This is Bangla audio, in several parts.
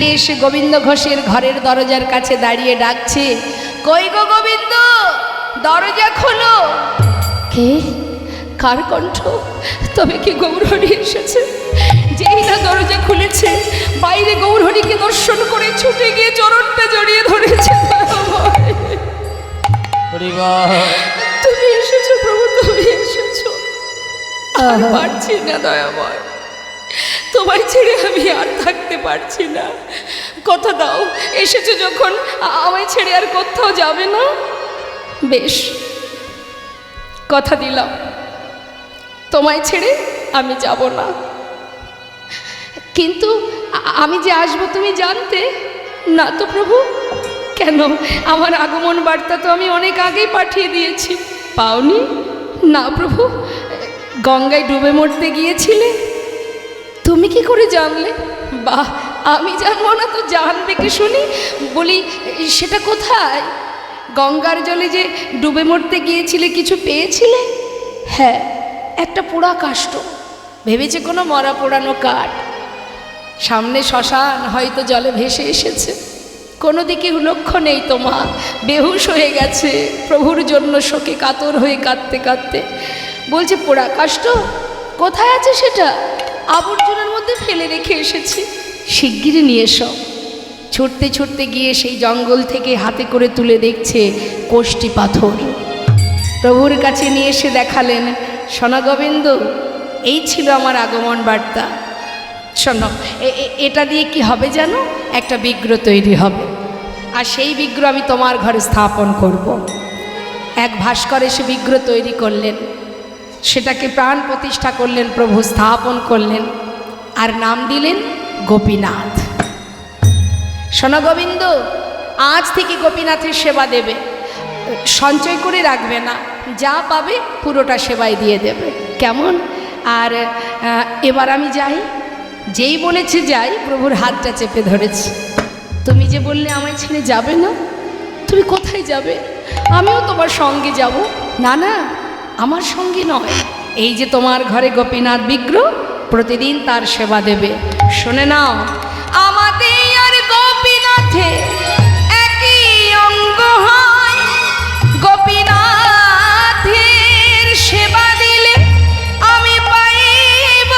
ফিরে এসে গোবিন্দ ঘোষের ঘরের দরজার কাছে দাঁড়িয়ে ডাকছে, কই গো গোবিন্দ, দরজা খোলো। কে? কার কণ্ঠ? তবে কি গৌরহরি এসেছে? যেই না দরজা খুলেছে, বাইরে গৌরহরিকে দর্শন করে ছুটে গিয়ে চরণটা জড়িয়ে ধরেছে। তুমি এসেছো প্রভু, তুমি এসেছো। আর পারছি না দয়াময়, তোমায় ছেড়ে আমি আর থাকতে পারছি না। কথা দাও, এসেছো যখন আমায় ছেড়ে আর কোথাও যাবে না। বেশ, কথা দিলাম, তোমায় ছেড়ে আমি যাব না। কিন্তু আমি যে আসবো তুমি জানতে না তো প্রভু? কেন? আমার আগমন বার্তা তো আমি অনেক আগেই পাঠিয়ে দিয়েছি। পাওনি? না প্রভু। গঙ্গায় ডুবে মরতে গিয়েছিলে, তুমি কি করে জানলে? বাহ, আমি জানবো না তো জানবে কে শুনি? বলি, সেটা কোথায়? গঙ্গার জলে যে ডুবে মরতে গিয়েছিলে, কিছু পেয়েছিলে? হ্যাঁ, একটা পোড়া কাষ্ঠ। ভেবেছে কোনো মরা পোড়ানো কাঠ। সামনে শ্মশান, হয়তো জলে ভেসে এসেছে। কোনো দিকে লক্ষ্য নেই তো মা, বেহুশ হয়ে গেছে প্রভুর জন্য শোকে কাতর হয়ে কাঁদতে কাঁদতে। বলছে, পোড়া কাষ্ঠ কোথায় আছে? সেটা আবর্জনার মধ্যে ফেলে রেখে এসেছি, শিগগিরই নিয়ে এসো। ছুটতে ছুটতে গিয়ে সেই জঙ্গল থেকে হাতে করে তুলে দেখছে কোষ্ঠী পাথর। প্রভুর কাছে নিয়ে এসে দেখালেন, শোনো গোবিন্দ, এই ছিল আমার আগমন বার্তা। শোনো, এটা দিয়ে কি হবে জানো? একটা বিগ্রহ তৈরি হবে, আর সেই বিগ্রহ আমি তোমার ঘরে স্থাপন করব। এক ভাস্কর এসে বিগ্রহ তৈরি করলেন, সেটাকে প্রাণ প্রতিষ্ঠা করলেন, প্রভু স্থাপন করলেন, আর নাম দিলেন গোপীনাথ। শোনো গোবিন্দ, আজ থেকে গোপীনাথের সেবা দেবে, সঞ্চয় করে রাখবে না, যা পাবে পুরোটা সেবায় দিয়ে দেবে, কেমন? আর এবার আমি যাই। যেই বলেছে যাই, প্রভুর হাতটা চেপে ধরেছি। তুমি যে বললে আমায় ছেড়ে যাবে না, তুমি কোথায় যাবে? আমিও তোমার সঙ্গে যাব। না না, আমার সঙ্গে নয়, এই যে তোমার ঘরে গোপীনাথ বিগ্রহ, প্রতিদিন তার সেবা দেবে। শুনে নাও, আমাদের আর গোপীনাথে একই অঙ্গ হয়, গোপীনাথের সেবা দিলে আমি পাইব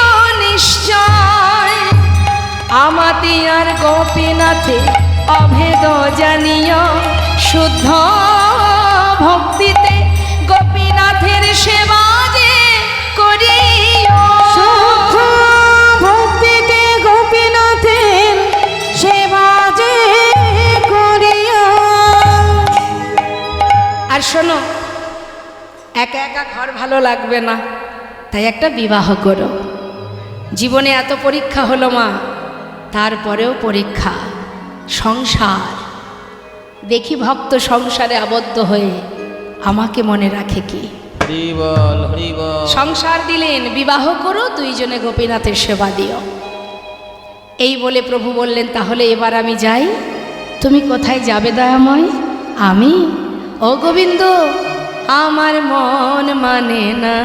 নিশ্চয়। আমাদের আর গোপীনাথে অভেদ জানিও, শুদ্ধ ভক্তিতে গোপীনাথের সেবা যে করিও। শুদ্ধ ভক্তিতে গোপীনাথের সেবা যে করিও। আর শোনো, একা একা ঘর ভালো লাগবে না, তাই একটা বিবাহ করো। জীবনে এত পরীক্ষা হলো মা, তারপরেও পরীক্ষা সংসার। দেখি ভক্ত সংসারে আবদ্ধ হয়ে আমাকে মনে রাখে কি? সংসার দিলেন, বিবাহ করো, দুইজনে গোপীনাথের সেবা দিও। এই বলে প্রভু বললেন, তাহলে এবার আমি যাই। তুমি কোথায় যাবে দয়াময়? আমি? ও গোবিন্দ, আমার মন মানে না,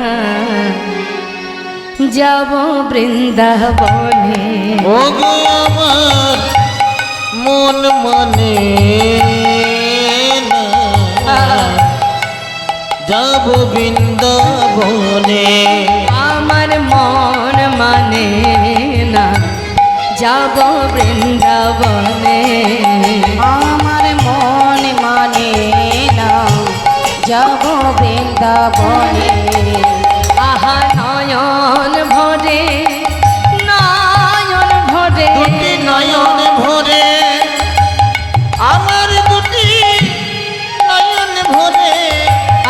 যাব বৃন্দাবনে। ও গো আমার মন মানে না, যাব বৃন্দাবনে। আমার মন মানে না, যাব বৃন্দাবনে। আমার মন মানে না, যাব বৃন্দাবনে। আহা নয়ন ভরে, নয়ন ভরে, দুটি নয়ন ভরে, আমার দুটি নয়ন ভরে।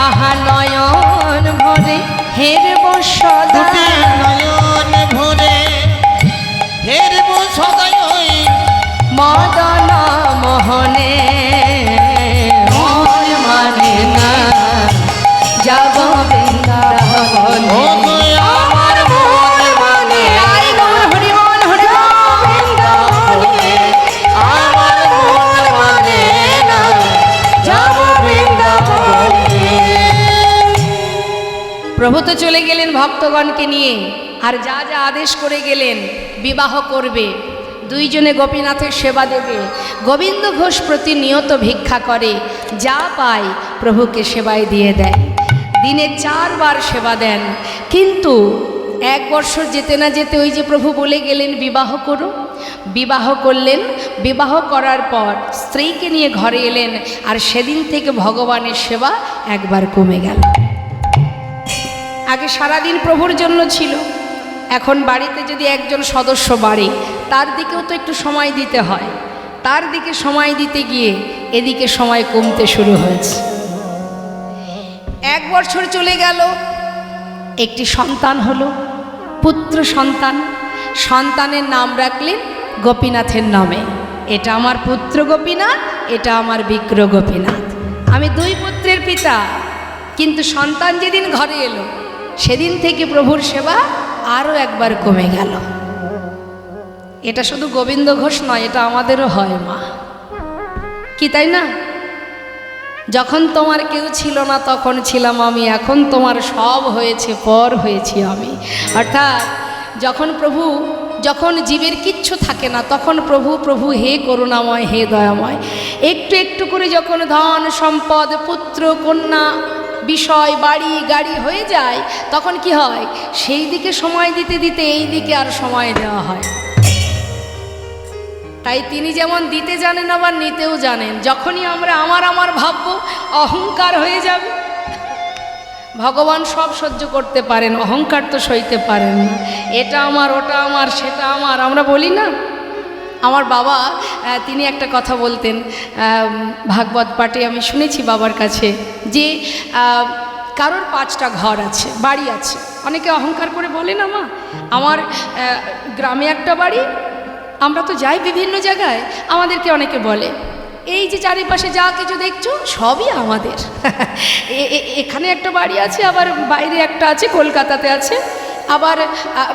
আহা নয়ন ভরে, হেরব সদা, দুটি নয়ন ভরে, হেরব সদাই মদন মোহনে। মন মানে না, যাব বৃন্দাবনে। ও গো আমার মন মানে, আই গৌর হরি বল, হরি বল। বৃন্দাবনে। আমার মন মানে না, যাব বৃন্দাবনে। প্রভু তো চলে গেলেন ভক্তগণকে নিয়ে, আর যা যা আদেশ করে গেলেন, বিবাহ করবে, দুইজনে গোপীনাথের সেবা দেবে। গোবিন্দ ঘোষ প্রতিনিয়ত ভিক্ষা করে, যা পায় প্রভুকে সেবায় দিয়ে দেয়। দিনে 4 বার সেবা দেন। কিন্তু 1 বছর যেতে না যেতে ওই যে প্রভু বলে গেলেন বিবাহ করো, বিবাহ করলেন। বিবাহ করার পর স্ত্রীকে নিয়ে ঘরে এলেন, আর সেদিন থেকে ভগবানের সেবা একবার কমে গেল। আগে সারাদিন প্রভুর জন্য ছিল, এখন বাড়িতে যদি একজন সদস্য বাড়ে, তার দিকেও তো একটু সময় দিতে হয়। তার দিকে সময় দিতে গিয়ে এদিকে সময় কমতে শুরু হয়েছে। 1 বছর চলে গেল, একটি সন্তান হলো, পুত্র সন্তান। সন্তানের নাম রাখলেন গোপীনাথের নামে। এটা আমার পুত্র গোপীনাথ, এটা আমার বিগ্রহ গোপীনাথ। আমি 2 পুত্রের পিতা। কিন্তু সন্তান যেদিন ঘরে এলো, সেদিন থেকে প্রভুর সেবা আরও একবার কমে গেল। এটা শুধু গোবিন্দ ঘোষ নয়, এটা আমাদেরও হয় মা, কি তাই না? যখন তোমার কেউ ছিল না তখন ছিলাম আমি, এখন তোমার সব হয়েছে, পর হয়েছি আমি। অর্থাৎ যখন জীবের কিচ্ছু থাকে না, তখন প্রভু প্রভু হে করুণাময়, হে দয়াময়। একটু একটু করে যখন ধন সম্পদ, পুত্র কন্যা, বিষয়, বাড়ি গাড়ি হয়ে যায়, তখন কি হয়? সেই দিকে সময় দিতে দিতে এই দিকে আর সময় দেওয়া হয়। তাই তিনি যেমন দিতে জানেন আবার নিতেও জানেন। যখনই আমরা আমার ভাববো, অহংকার হয়ে যাবে। ভগবান সব সহ্য করতে পারেন, অহংকার তো সইতে পারেন না। এটা আমার, ওটা আমার, সেটা আমার, আমরা বলি না। আমার বাবা তিনি একটা কথা বলতেন, ভাগবত পাঠে আমি শুনেছি বাবার কাছে, যে কারোর 5টা ঘর আছে, বাড়ি আছে। অনেকে অহংকার করে বলে না, মা আমার গ্রামে একটা বাড়ি, আমরা তো যাই বিভিন্ন জায়গায়, আমাদেরকে অনেকে বলে এই যে চারিপাশে যা কিছু দেখছো সবই আমাদের। এখানে একটা বাড়ি আছে, আবার বাইরে একটা আছে, কলকাতাতে আছে, আবার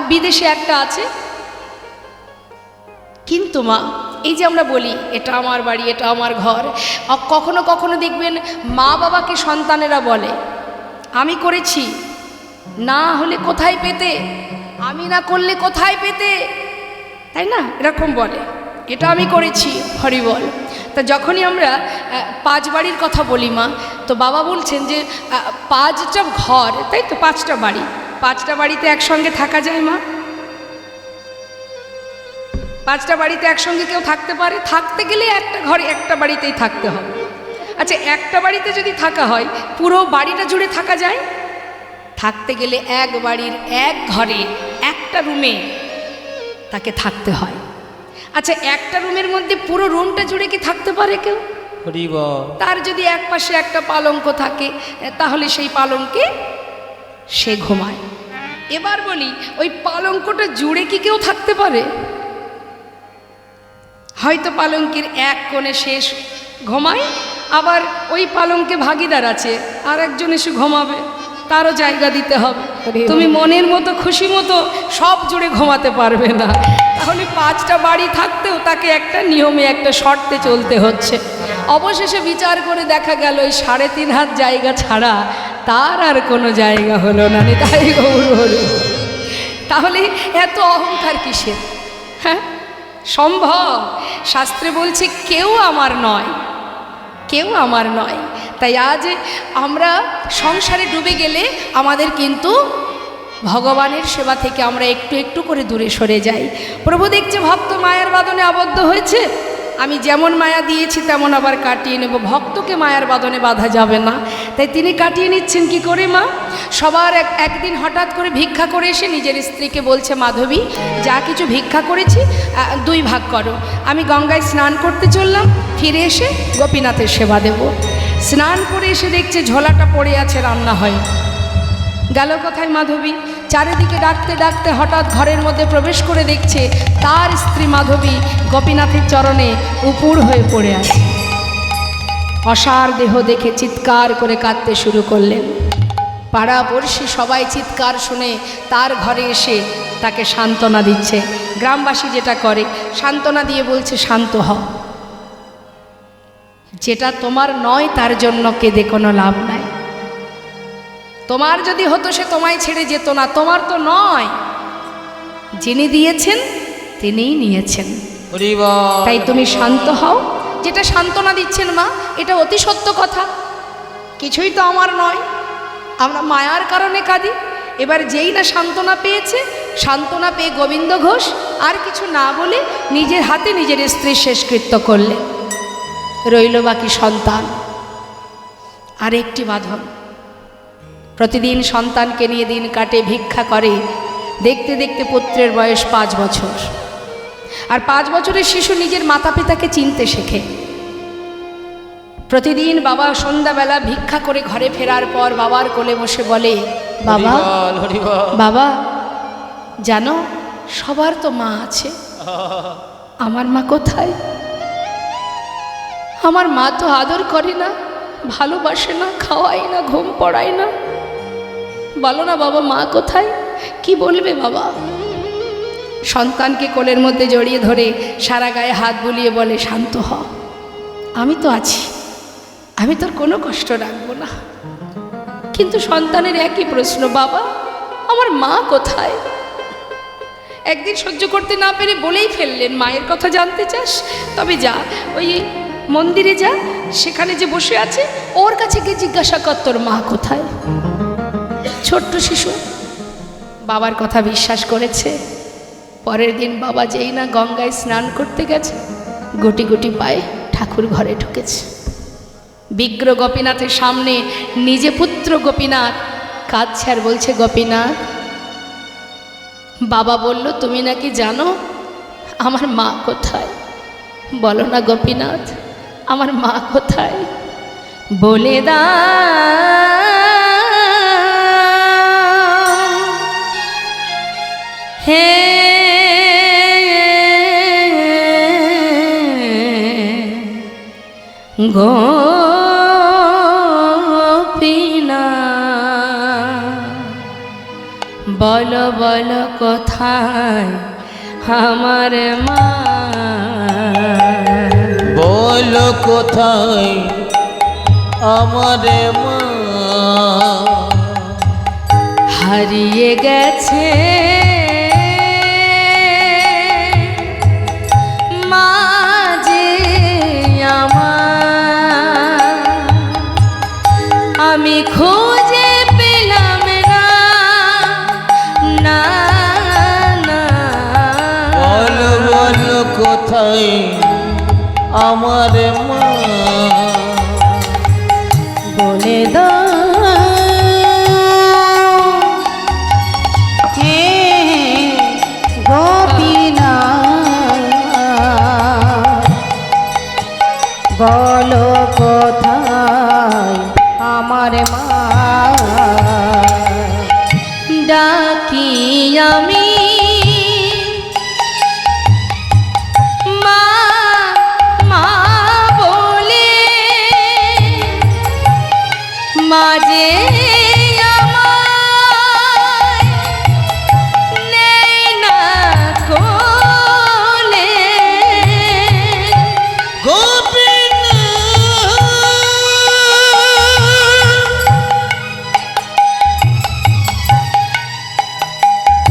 বিদেশে একটা আছে। কিন্তু মা, এই যে আমরা বলি এটা আমার বাড়ি, এটা আমার ঘর, কখনো কখনো দেখবেন মা বাবাকে সন্তানেরা বলে আমি করেছি, না হলে কোথায় পেতে, আমি না করলে কোথায় পেতে, তাই না? এরকম বলে, এটা আমি করেছি, হরি বল। তা যখনই আমরা 5 বাড়ির কথা বলি মা, তো বাবা বলছেন যে 5টা ঘর, তাই তো 5টা বাড়ি, 5টা বাড়িতে একসঙ্গে থাকা যায় মা? 5টা বাড়িতে একসঙ্গে কেউ থাকতে পারে? থাকতে গেলে একটা ঘরে, একটা বাড়িতেই থাকতে হবে। আচ্ছা, একটা বাড়িতে যদি থাকা হয়, পুরো বাড়িটা জুড়ে থাকা যায়? থাকতে গেলে এক বাড়ির এক ঘরে একটা রুমে তাকে থাকতে হয়। আচ্ছা, একটা রুমের মধ্যে পুরো রুমটা জুড়ে কি থাকতে পারে কেউ? তার যদি এক পাশে একটা পালঙ্ক থাকে, তাহলে সেই পালঙ্কে সে ঘুমায়। এবার বলি, ওই পালঙ্কটা জুড়ে কি কেউ থাকতে পারে? হয়তো পালঙ্কের এক কোণে শেষ ঘুমায়, আবার ওই পালঙ্কে ভাগিদার আছে, আর একজন এসে ঘুমাবে, তারও জায়গা দিতে হবে। তুমি মনের মতো খুশি মতো সব জুড়ে ঘুমাতে পারবে না। তাহলে 5টা বাড়ি থাকতেও তাকে একটা নিয়মে, একটা শর্তে চলতে হচ্ছে। অবশেষে বিচার করে দেখা গেল ওই 3.5 হাত জায়গা ছাড়া তার আর কোনো জায়গা হলো না। তাই গৌর হলো। তাহলে এত অহংকার কিসের? হ্যাঁ, সম্ভব? শাস্ত্রে বলছে কেউ আমার নয়, কেউ আমার নয়। তাই আজ আমরা সংসারে ডুবে গেলে আমাদের কিন্তু ভগবানের সেবা থেকে আমরা একটু একটু করে দূরে সরে যাই। প্রভু দেখছে ভক্ত মায়ার বাঁধনে আবদ্ধ হয়েছে, আমি যেমন মায়া দিয়েছি তেমন আবার কাটিয়ে নেব। ভক্তকে মায়ার বাঁধনে বাঁধা যাবে না, তাই তিনি কাটিয়ে নিচ্ছেন কি করে মা? সবার একদিন হঠাৎ করে ভিক্ষা করে এসে নিজের স্ত্রীকে বলছে, মাধবী যা কিছু ভিক্ষা করেছি 2 ভাগ করো। আমি গঙ্গায় স্নান করতে চললাম, ফিরে এসে গোপীনাথের সেবা দেব। স্নান করে এসে দেখছে ঝোলাটা পড়ে আছে, রান্না হয়। গেল কোথায় মাধবী? চারিদিকে ডাকতে ডাকতে হঠাৎ ঘরের মধ্যে প্রবেশ করে দেখছে তার স্ত্রী মাধবী গোপীনাথের চরণে উপুড় হয়ে পড়ে আছে। অসার দেহ দেখে চিৎকার করে কাঁদতে শুরু করলেন। পাড়াপড়শি সবাই চিৎকার শুনে তার ঘরে এসে তাকে সান্ত্বনা দিচ্ছে। গ্রামবাসী যেটা করে, সান্ত্বনা দিয়ে বলছে, শান্ত হও, যেটা তোমার নয় তার জন্য কেঁদে কোনো লাভ নাই। তোমার যদি হতো সে তোমায় ছেড়ে যেত না, তোমার তো নয়, যিনি দিয়েছেন তিনিই নিয়েছেন। হরি বল। তাই তুমি শান্ত হও। যেটা সান্ত্বনা দিচ্ছেন মা, এটা অতি সত্য কথা। কিছুই তো আমার নয়, আমরা মায়ার কারণে কাঁদি। এবার যেই না সান্ত্বনা পেয়েছে, সান্ত্বনা পেয়ে গোবিন্দ ঘোষ আর কিছু না বলে নিজের হাতে নিজের স্ত্রীর শেষকৃত্য করলেন। রইল বাকি সন্তান। আর একটি বাঁধন, প্রতিদিন সন্তানকে নিয়ে দিন কাটে, ভিক্ষা করে। দেখতে দেখতে পুত্রের বয়স 5 বছর। আর 5 বছরের শিশু নিজের মাতা পিতাকে চিনতে শেখে। প্রতিদিন বাবা সন্ধ্যাবেলা ভিক্ষা করে ঘরে ফেরার পর বাবার কোলে বসে বলে, বাবা হরি বল, হরি বল। বাবা, জানো সবার তো মা আছে, আমার মা কোথায়? আমার মা তো আদর করে না, ভালোবাসে না, খাওয়ায় না, ঘুম পড়ায় না। বলো না বাবা, মা কোথায়? কি বলবে বাবা? সন্তানকে কোলের মধ্যে জড়িয়ে ধরে সারা গায়ে হাত বুলিয়ে বলে, শান্ত হ, আমি তো আছি, আমি তোর কোনো কষ্ট রাখবো না। কিন্তু সন্তানের একই প্রশ্ন, বাবা আমার মা কোথায়? একদিন সহ্য করতে না পেরে বলেই ফেললেন, মায়ের কথা জানতে চাস? তবে যা, ওই মন্দিরে যা, সেখানে যে বসে আছে ওর কাছে গিয়ে জিজ্ঞাসা কর তোর মা কোথায়। ছোট্ট শিশু বাবার কথা বিশ্বাস করেছে। পরের দিন বাবা যেই না গঙ্গায় স্নান করতে গেছে, গুটি গুটি পায়ে ঠাকুর ঘরে ঢুকেছে। বিগ্রহ গোপীনাথের সামনে নিজে পুত্র গোপীনাথ কাঁদছে আর বলছে, গোপীনাথ, বাবা বলল তুমি নাকি জানো আমার মা কোথায়? বলো না গোপীনাথ, আমার মা কোথায়? বলে দাও হে গোপীনাথ, বলো বলো কোথায় আমার মা? বলো কোথায় আমার মা? হারিয়ে গেছে মা যে আমার, আমি খুঁজে পেলাম না, না না। বলো বলো কোথায় আমার মা? বলে দাও হে গোপীনাথ, বলো কোথায় আমার মা? ডাকি আমি মা মা বলে, মাঝে আমায় নেই না কোলে।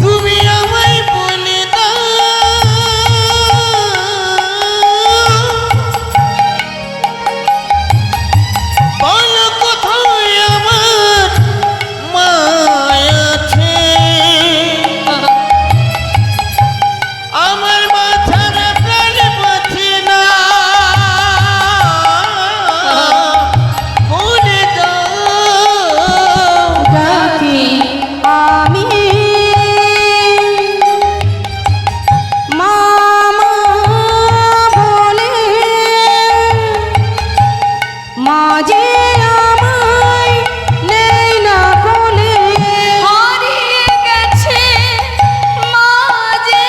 তুমি আমায় বলে দাও, বলো কোথায় আমার মা আছে? আমার মা ছাড়া প্রাণ বাঁচে না, বলে দাও। ডাকি আমি মা মা বলে, মাঝে আমায় নেই না কোলে। হারিয়ে গেছে মা যে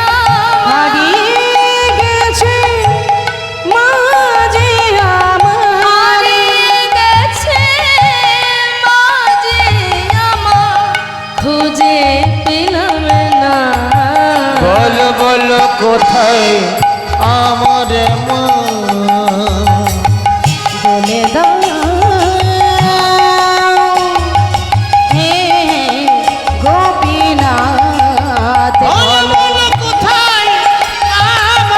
আমার, হারিয়ে গেছে মাঝে আমার, হারিয়ে গেছে মা যে আমার, খুঁজে পেলাম না। বলো বলো কোথায় আমার মা? বলে দাও হে গোপীনাথ, বলো বলো কোথায় আমার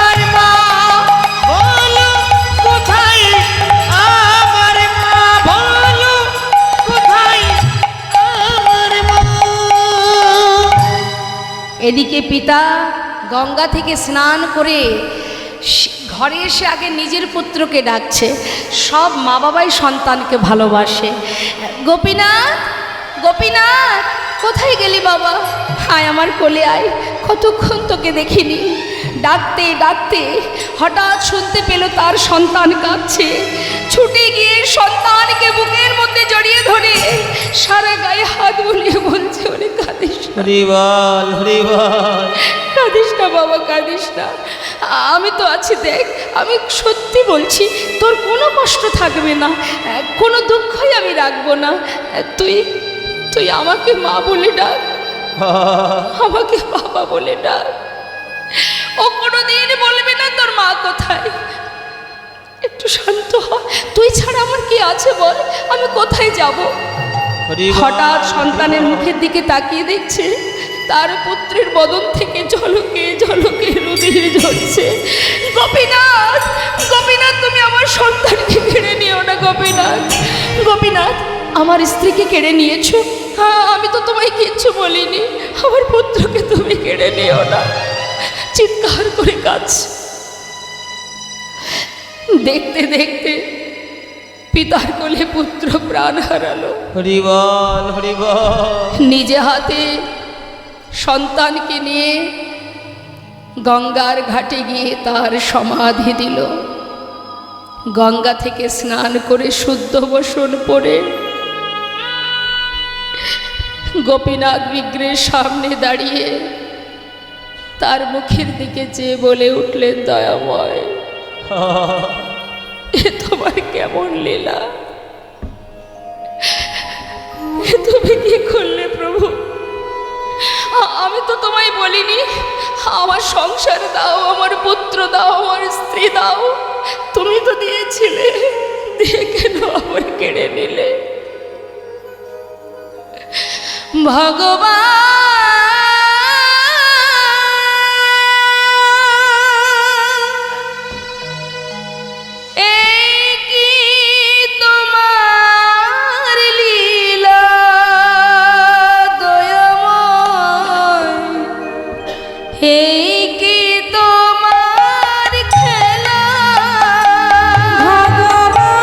এদিকে পিতা গঙ্গা থেকে স্নান করে ঘরে এসে আগে নিজের পুত্রকে ডাকছে। সব মা বাবাই সন্তানকে ভালোবাসে। গোপীনাথ, গোপীনাথ, কোথায় গেলি বাবা? আয় আমার কোলে আয়, কতক্ষণ তোকে দেখিনি। ডাকতে ডাকতে হঠাৎ শুনতে পেল তার সন্তান কাঁদছে। ছুটে গিয়ে সন্তানকে বুকের মধ্যে জড়িয়ে ধরে সারা গায়ে হাত বুলিয়ে বলছে, ওরে কাঁদিস না, হরিবল হরিবল। কাঁদিস না বাবা, কাঁদিস না, আমি তো আছি, দেখ, আমি সত্যি বলছি, তোর কোনো কষ্ট থাকবে না, কোনো দুঃখই আমি রাখবো না। তুই তুই আমাকে মা বলে ডাক, আমাকে বাবা বলে ডাক। ও কোনোদিন বলবে না তোর মা কোথায়। একটু শান্ত হ, তুই ছাড়া আমার কি আছে বল, আমি কোথায় যাব? হঠাৎ সন্তানের মুখের দিকে তাকিয়ে দেখছে তার পুত্রের বদন থেকে ঝলকে ঝলকে রুধির ঝরছে। গোপীনাথ, গোপীনাথ, তুমি আমার সন্তানকে কেড়ে নিও না গোপীনাথ। গোপীনাথ, আমার স্ত্রীকে কেড়ে নিয়েছো? হ্যাঁ, আমি তো তোমায় কিচ্ছু বলিনি, আমার পুত্রকে তুমি কেড়ে নিও না। চিৎকার করে কাঁদছে। দেখতে দেখতে পিতার কোলে পুত্র প্রাণ হারালো। হরিবল হরিবল। নিজে হাতে সন্তানকে নিয়ে গঙ্গার ঘাটে গিয়ে তার সমাধি দিল। গঙ্গা থেকে স্নান করে শুদ্ধ বসন পরে গোপীনাথ বিগ্রহের সামনে দাঁড়িয়ে তার মুখের দিকে চেয়ে বলে উঠলেন, দয়াময়, এ তোমার কেমন লীলা, এ তুমি কি করলে প্রভু? আমি তো তোমায় বলিনি আমার সংসার দাও, আমার পুত্র দাও, আমার স্ত্রী দাও, তুমি তো দিয়েছিলে, দিয়ে কেন আমার কেড়ে নিলে? ভগবান, এই কি তোমার লীলা দয়াময়, এই কি তোমার খেলা ভগবান,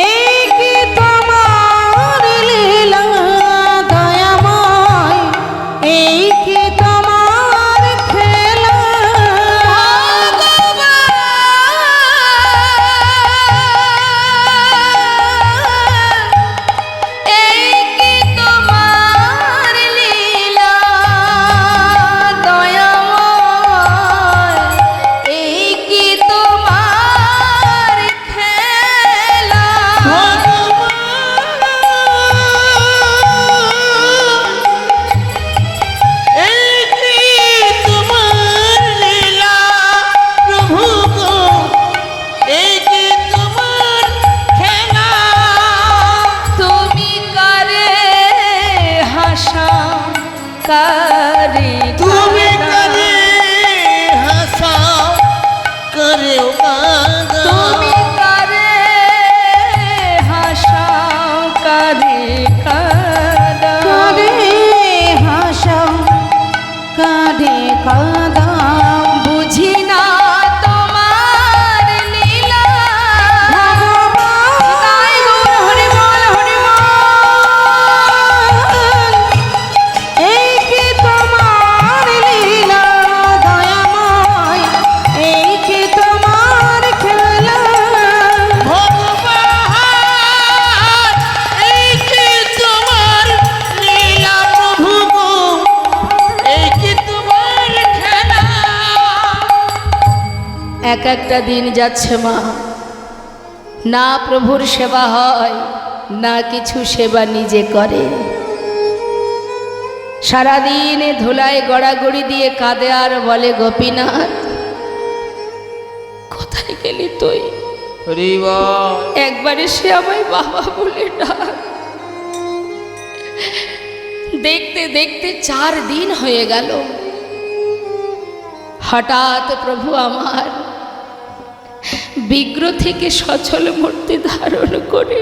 এই কি তোমার লীলা দয়াময়, এই কি তোমার খেলা এই কি তোমার লীলা দয়াময়, এই কি তোমার খেলা। এই কি তোমার লীলা প্রভু গো, এই কি তোমার খেলা। তুমি কারে হাসা, কারে তুমি কাঁদা, কারে হাসাও, করেও কাঁদা। তুমি কারে হাসা, কারে কাঁদা। কাঁদে হাসাও, কাঁদে কাঁদাও বুঝি না তোমার লীলা। তাই গৌর হরি বল, হরি বল। এই কি তোমার লীলা দয়াময়, এই কি তোমার খেলা ভগবান, এই কি তোমার লীলা প্রভু গো, এই কি তোমার খেলা। এক একটা দিন যাচ্ছে মা, না প্রভুর সেবা হয়, না কিছু সেবা নিজে করে। সারাদিন ধুলায় গড়াগড়ি দিয়ে কাঁদে আর বলে, গোপীনাথ, কোথায় গেলি তুই? হরিবল। একবারে সে আমায় বাবা বলে ডাক। দেখতে দেখতে 4 দিন হয়ে গেল। হঠাৎ প্রভু আমার বিগ্রহ থেকে সচল মূর্তি ধারণ করে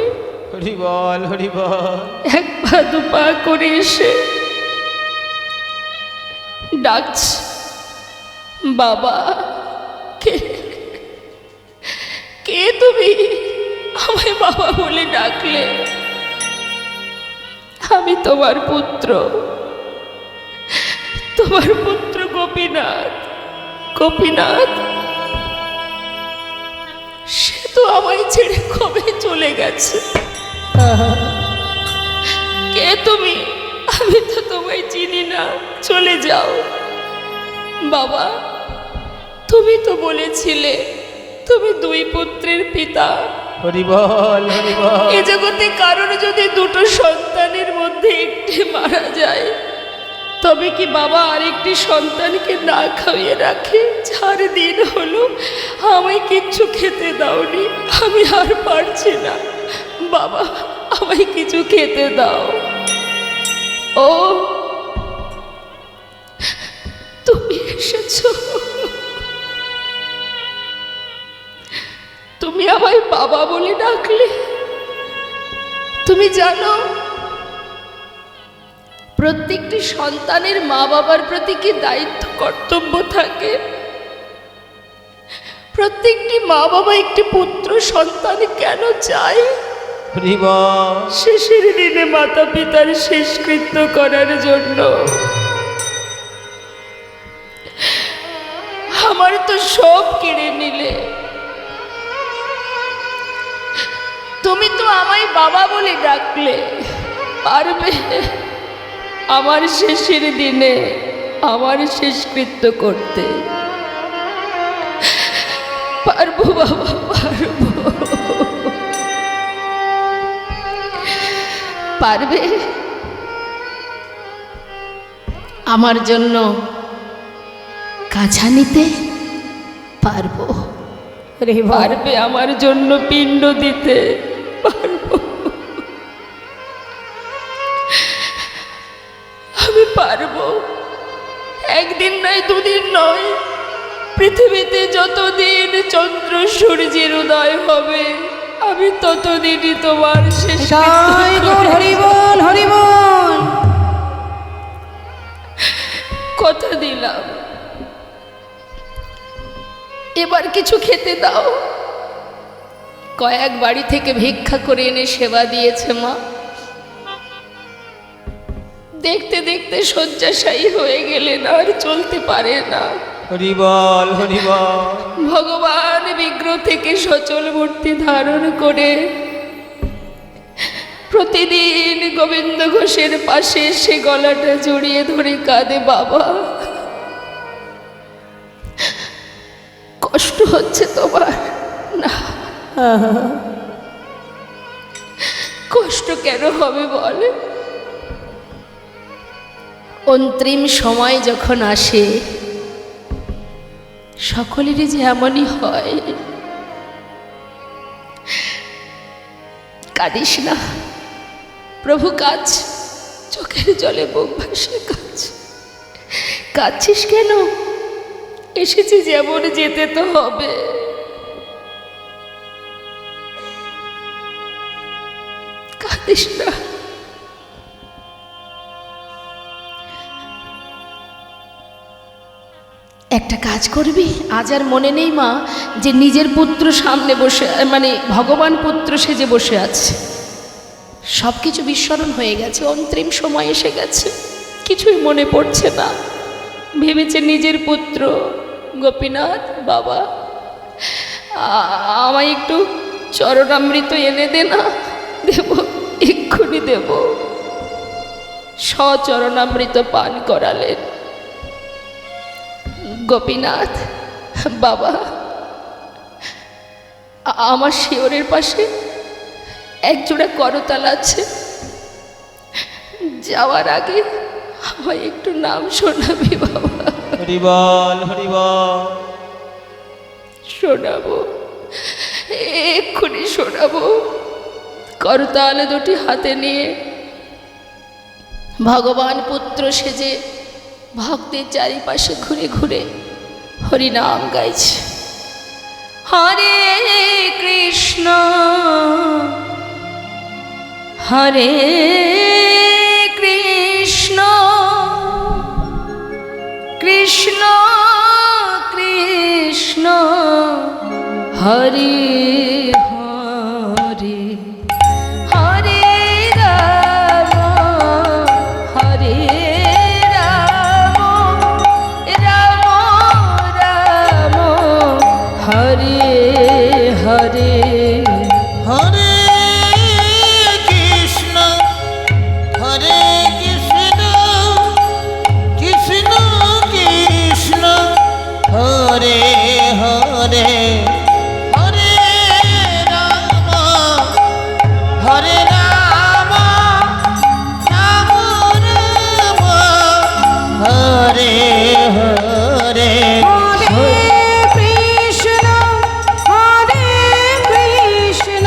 হরি বল হরি বল। এক পা দু পা করে এসে ডাকছে, বাবা কে কে তুমি? আমায় বাবা বলে ডাকলে। আমি তোমার পুত্র, তোমার পুত্র গোপীনাথ। গোপীনাথ সে তো আমায় ছেড়ে কবে চলে গেছে। কে তুমি? আমি তো তোমায় চিনি না, চলে যাও। বাবা তুমি তো বলেছিলে তুমি দুই পুত্রের পিতা। হরি বল হরি বল। এ জগতে কারোর যদি দুটো সন্তানের মধ্যে একটি মারা যায়, তবে কি বাবা আরেকটি সন্তানকে না খাইয়ে রাখে? 4 দিন হলো আমায় কিচ্ছু খেতে দাওনি, আমি আর পারছি না। বাবা আমায় কিছু খেতে দাও। ও তুমি এসেছো, তুমি আমায় বাবা বলে ডাকলে। তুমি জানো প্রত্যেকটি সন্তানের মা বাবার প্রতি কি দায়িত্ব কর্তব্য থাকে? প্রত্যেকটি মা বাবা একটি পুত্র সন্তান কেন চায়? হরি বল। শেষের দিনে মাতা পিতার শেষকৃত্য করার জন্য। আমার তো সব কেড়ে নিলে। তুমি তো আমায় বাবা বলে ডাকলে, পারবে আমার শেষের দিনে আমার শেষকৃত্য করতে? পারবো বাবা, পারবো। পারবে আমার জন্য কাছা নিতে? পারবো। পারবে আমার জন্য পিণ্ড দিতে? পারবো। আমি পারবো। একদিন নয়, দুদিন নয়, পৃথিবীতে যতদিন চন্দ্র সূর্যের উদয় হবে আমি ততদিনই তোমার শেষ জয় গৌর হরি বল হরি বল। কথা দিলাম। এবার কিছু খেতে দাও। কয়েক বাড়ি থেকে ভিক্ষা করে এনে সেবা দিয়েছে মা। দেখতে দেখতে শয্যাশায়ী হয়ে গেলেন, আর চলতে পারে না। হরি বল হরি বল। ভগবান বিগ্রহ থেকে সচল মূর্তি ধারণ করে প্রতিদিন গোবিন্দ ঘোষের পাশে সে গলাটা জড়িয়ে ধরে কাঁদে, বাবা কষ্ট হচ্ছে তোমার? না, কষ্ট কেন হবে বলে? অন্তিম সময় যখন আসে সকলেরই যে এমনই হয়। কাঁদিস না প্রভু, কাজ চোখের জলে বুক ভাসে কাজ। কাঁদছিস কেন? এসেছি যেমন, যেতে তো হবে। কাঁদিস না। একটা কাজ করবি, আজ আর মনে নেই মা যে নিজের পুত্র সামনে বসে, মানে ভগবান পুত্র সেজে বসে আছে। সব কিছু বিস্মরণ হয়ে গেছে, অন্তিম সময় এসে গেছে, কিছুই মনে পড়ছে না। ভেবেছে নিজের পুত্র গোপীনাথ, বাবা আমায় একটু চরণামৃত এনে দে না। দেব, এক্ষুনি দেব। সচরণামৃত পান করালেন। গোপীনাথ, বাবা আমার শিয়রের পাশে একজোড়া করতাল আছে, যাওয়ার আগে আমায় একটু নাম শোনাবি বাবা? হরি বল হরি বল। শোনাবো, এক্ষুনি শোনাবো। করতাল দুটি হাতে নিয়ে ভগবান পুত্র সেজে ভক্তের চারিপাশে ঘুরে ঘুরে হরিনাম গাইছে। হরে কৃষ্ণ হরে কৃষ্ণ কৃষ্ণ কৃষ্ণ হরে হরে হরে রাম হরে রাম রাম রাম হরে হরে হরে কৃষ্ণ হরে কৃষ্ণ কৃষ্ণ কৃষ্ণ হরে হরে হরে রাম হরে রাম রাম রাম হরে হরে হরে কৃষ্ণ হরে কৃষ্ণ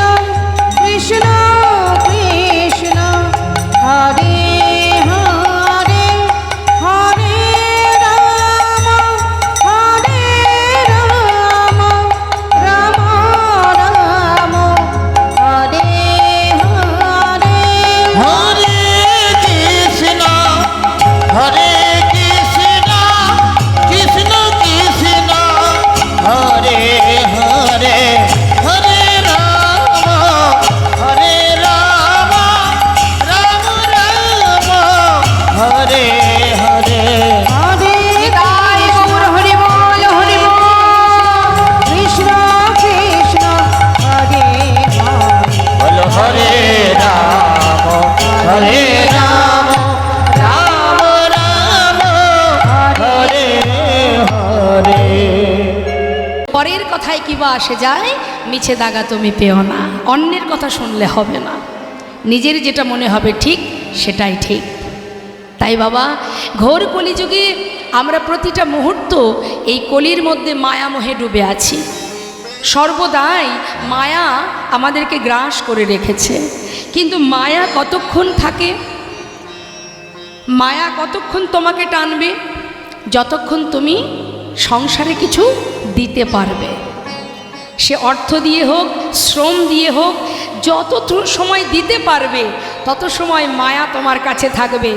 কৃষ্ণ কৃষ্ণ হরে হরে হরে রাম হরে রাম রাম রাম হরে হরে হরে কৃষ্ণ হরে কৃষ্ণ কৃষ্ণ কৃষ্ণ হরে হরে হরে রাম রাম রাম হরে হরে হরে তাই গৌর হরি বল হরি বল কৃষ্ণ কৃষ্ণ হরে বল হরে রাম হরে রাম রাম রাম হরে হরে পরের কথায় কিবা আসে যায়, মিছে দাগা তুমি পেও না। অন্যের কথা শুনলে হবে না, নিজের যেটা মনে হবে ঠিক সেটাই ঠিক। তাই বাবা, ঘোর কলিযুগে আমরা প্রতিটা মুহূর্ত এই কলির মধ্যে মায়ামোহে ডুবে আছি। সর্বদাই মায়া আমাদেরকে গ্রাস করে রেখেছে। কিন্তু মায়া কতক্ষণ থাকে? মায়া কতক্ষণ তোমাকে টানবে? যতক্ষণ তুমি সংসারে কিছু দিতে পারবে। সে অর্থ দিয়ে হোক, শ্রম দিয়ে হোক, যত সময় দিতে পারবে তত সময় মায়া তোমার কাছে থাকবে।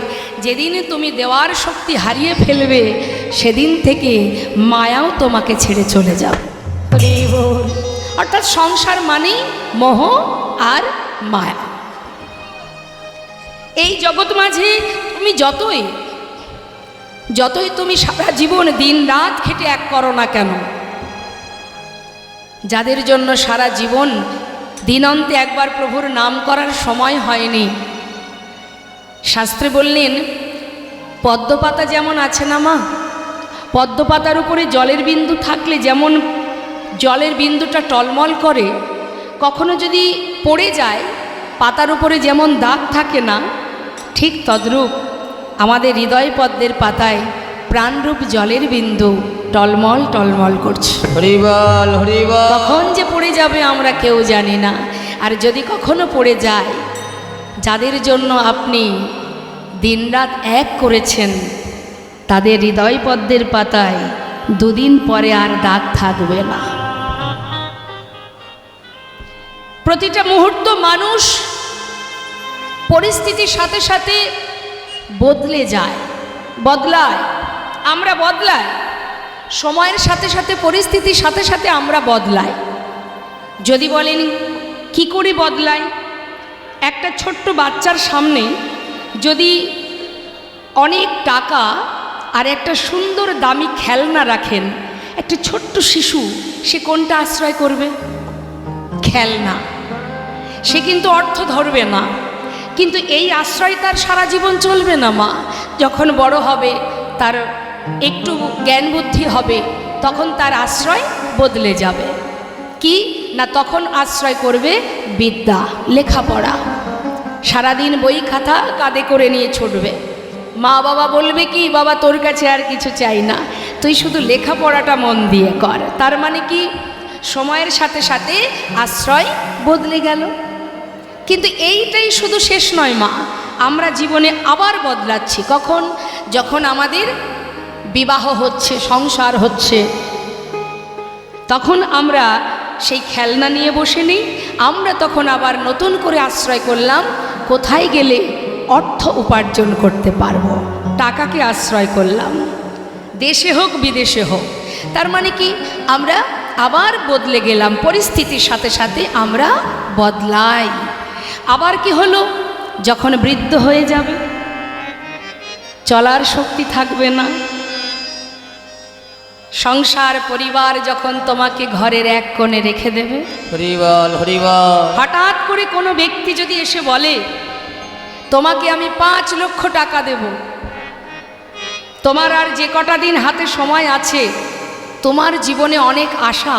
যেদিন তুমি দেওয়ার শক্তি হারিয়ে ফেলবে, সেদিন থেকে মায়াও তোমাকে ছেড়ে চলে যাবে। অর্থাৎ সংসার মানেই মোহ আর মায়া। এই জগৎ মাঝে তুমি যতই তুমি সারা জীবন দিন রাত খেটে এক করো না কেন, যাদের জন্য সারা জীবন দিনন্তে একবার প্রভুর নাম করার সময় হয়নি, শাস্ত্রে বললেন পদ্মপাতা যেমন আছে না মা, পদ্মপাতার উপরে জলের বিন্দু থাকলে যেমন জলের বিন্দুটা টলমল করে, কখনো যদি পড়ে যায় পাতার উপরে যেমন দাগ থাকে না, ঠিক তদ্রূপ আমাদের হৃদয় পদ্মের পাতায় প্রাণরূপ জলের বিন্দু টলমল টলমল করছে। হরিবল হরিবল। কখন যে পড়ে যাবে আমরা কেউ জানি না। আর যদি কখনো পড়ে যায়, যাদের জন্য আপনি দিনরাত এক করেছেন, তাদের হৃদয় পদ্মের পাতায় দুদিন পরে আর দাগ থাকবে না। প্রতিটা মুহূর্ত মানুষ পরিস্থিতির সাথে সাথে বদলে যায়, বদলায়, আমরা বদলাই। সময়ের সাথে সাথে পরিস্থিতির সাথে সাথে আমরা বদলাই। যদি বলেন কি করে বদলাই, একটা ছোট্ট বাচ্চার সামনে যদি অনেক টাকা আর একটা সুন্দর দামি খেলনা রাখেন, একটা ছোট্ট শিশু সে কোনটা আশ্রয় করবে? খেলনা। সে কিন্তু অর্থ ধরবে না, কিন্তু এই আশ্রয় তার সারা জীবন চলবে না মা। যখন বড় হবে, তার একটু জ্ঞান বুদ্ধি হবে, তখন তার আশ্রয় বদলে যাবে। কি না, তখন আশ্রয় করবে বিদ্যা, লেখাপড়া। সারাদিন বই খাতা কাঁধে করে নিয়ে ছুটবে। মা বাবা বলবে কি, বাবা তোর কাছে আর কিছু চাই না, তুই শুধু লেখাপড়াটা মন দিয়ে কর। তার মানে কি, সময়ের সাথে সাথে আশ্রয় বদলে গেল। কিন্তু এইটাই শুধু শেষ নয় মা, আমরা জীবনে আবার বদলাচ্ছি। কখন? যখন আমাদের বিবাহ হচ্ছে, সংসার হচ্ছে, তখন আমরা সেই খেলনা নিয়ে বসে নেই। আমরা তখন আবার নতুন করে আশ্রয় করলাম কোথায় গেলে অর্থ উপার্জন করতে পারবো, টাকাকে আশ্রয় করলাম, দেশে হোক বিদেশে হোক। তার মানে কি, আমরা আবার বদলে গেলাম, পরিস্থিতির সাথে সাথে আমরা বদলাই। আবার কি হলো, যখন বৃদ্ধ হয়ে যাবে, চলার শক্তি থাকবে না, সংসার পরিবার যখন তোমাকে ঘরের এক কোণে রেখে দেবে, হরিবল হরিবল। হঠাৎ করে কোনো ব্যক্তি যদি এসে বলে তোমাকে আমি 5 লক্ষ টাকা দেব, তোমার আর যে কটা দিন হাতে সময় আছে, তোমার জীবনে অনেক আশা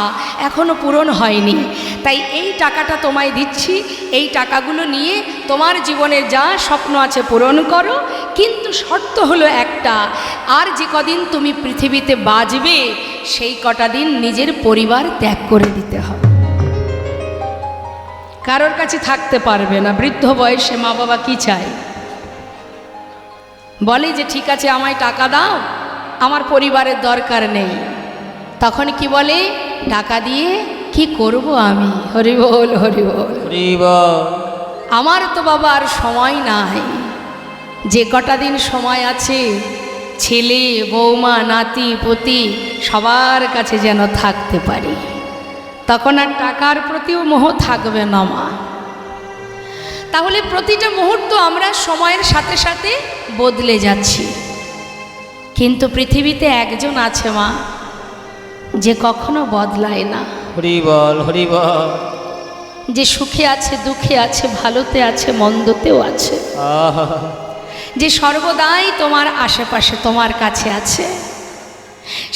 এখনো পূরণ হয়নি, তাই এই টাকাটা তোমায় দিচ্ছি, এই টাকাগুলো নিয়ে তোমার জীবনে যা স্বপ্ন আছে পূরণ করো, কিন্তু শর্ত হলো একটা, আর যে কদিন তুমি পৃথিবীতে বাঁচবে সেই কটা দিন নিজের পরিবার ত্যাগ করে দিতে হবে। কারোর কাছে থাকতে পারবে না। বৃদ্ধ বয়সে মা বাবা কি চায়, বলে যে ঠিক আছে আমায় টাকা দাও, আমার পরিবারের দরকার নেই। তখন কি বলে, টাকা দিয়ে কি করব আমি? হরি বল হরি বল হরিবল। আমার তো বাবা আর সময় নাই, যে কটা দিন সময় আছে ছেলে বৌমা নাতি পতি সবার কাছে যেন থাকতে পারি, তখন আর টাকার প্রতিও মোহ থাকবে না মা। তাহলে প্রতিটা মুহূর্ত আমরা সময়ের সাথে সাথে বদলে যাচ্ছি, কিন্তু পৃথিবীতে একজন আছে মা, যে কখনো বদলায় না, হরিবল হরিবল। যে সুখে আছে দুঃখে আছে, ভালোতে আছে মন্দতেও আছে, আহা। যে সর্বদাই তোমার আশেপাশে তোমার কাছে আছে।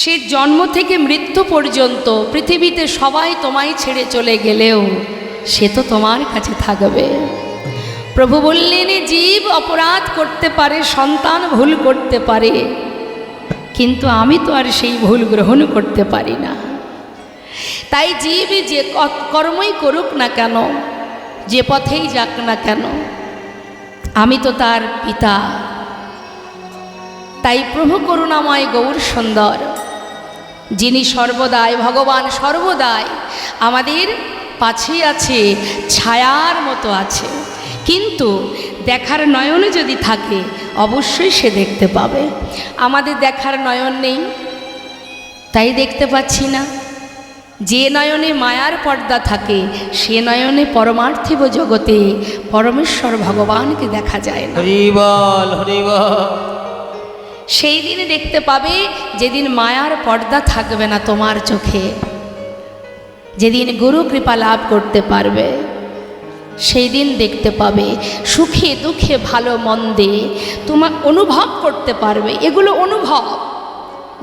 সে জন্ম থেকে মৃত্যু পর্যন্ত পৃথিবীতে সবাই তোমায় ছেড়ে চলে গেলেও সে তো তোমার কাছে থাকবে। প্রভু বললেন, জীব অপরাধ করতে পারে, সন্তান ভুল করতে পারে, কিন্তু আমি তো আর সেই ভুল গ্রহণ করতে পারি না। তাই জীব যে কর্মই করুক না কেন, যে পথেই যাক না কেন, আমি তো তার পিতা। তাই প্রভু করুণাময় গৌর সুন্দর, যিনি সর্বদাই ভগবান, সর্বদাই আমাদের পাশেই আছে, ছায়ার মতো আছে, কিন্তু দেখার নয়ন যদি থাকে অবশ্যই সে দেখতে পাবে। আমাদের দেখার নয়ন নেই, তাই দেখতে পাচ্ছি না। যে নয়নে মায়ার পর্দা থাকে সে নয়নে পরমার্থিব জগতে পরমেশ্বর ভগবানকে দেখা যায় না। হরিবল হরিবল। সেই দিন দেখতে পাবে যেদিন মায়ার পর্দা থাকবে না তোমার চোখে, যেদিন গুরু কৃপা লাভ করতে পারবে, সেই দিন দেখতে পাবে সুখে দুঃখে ভালো মন্দে তোমার অনুভব করতে পারবে। এগুলো অনুভব,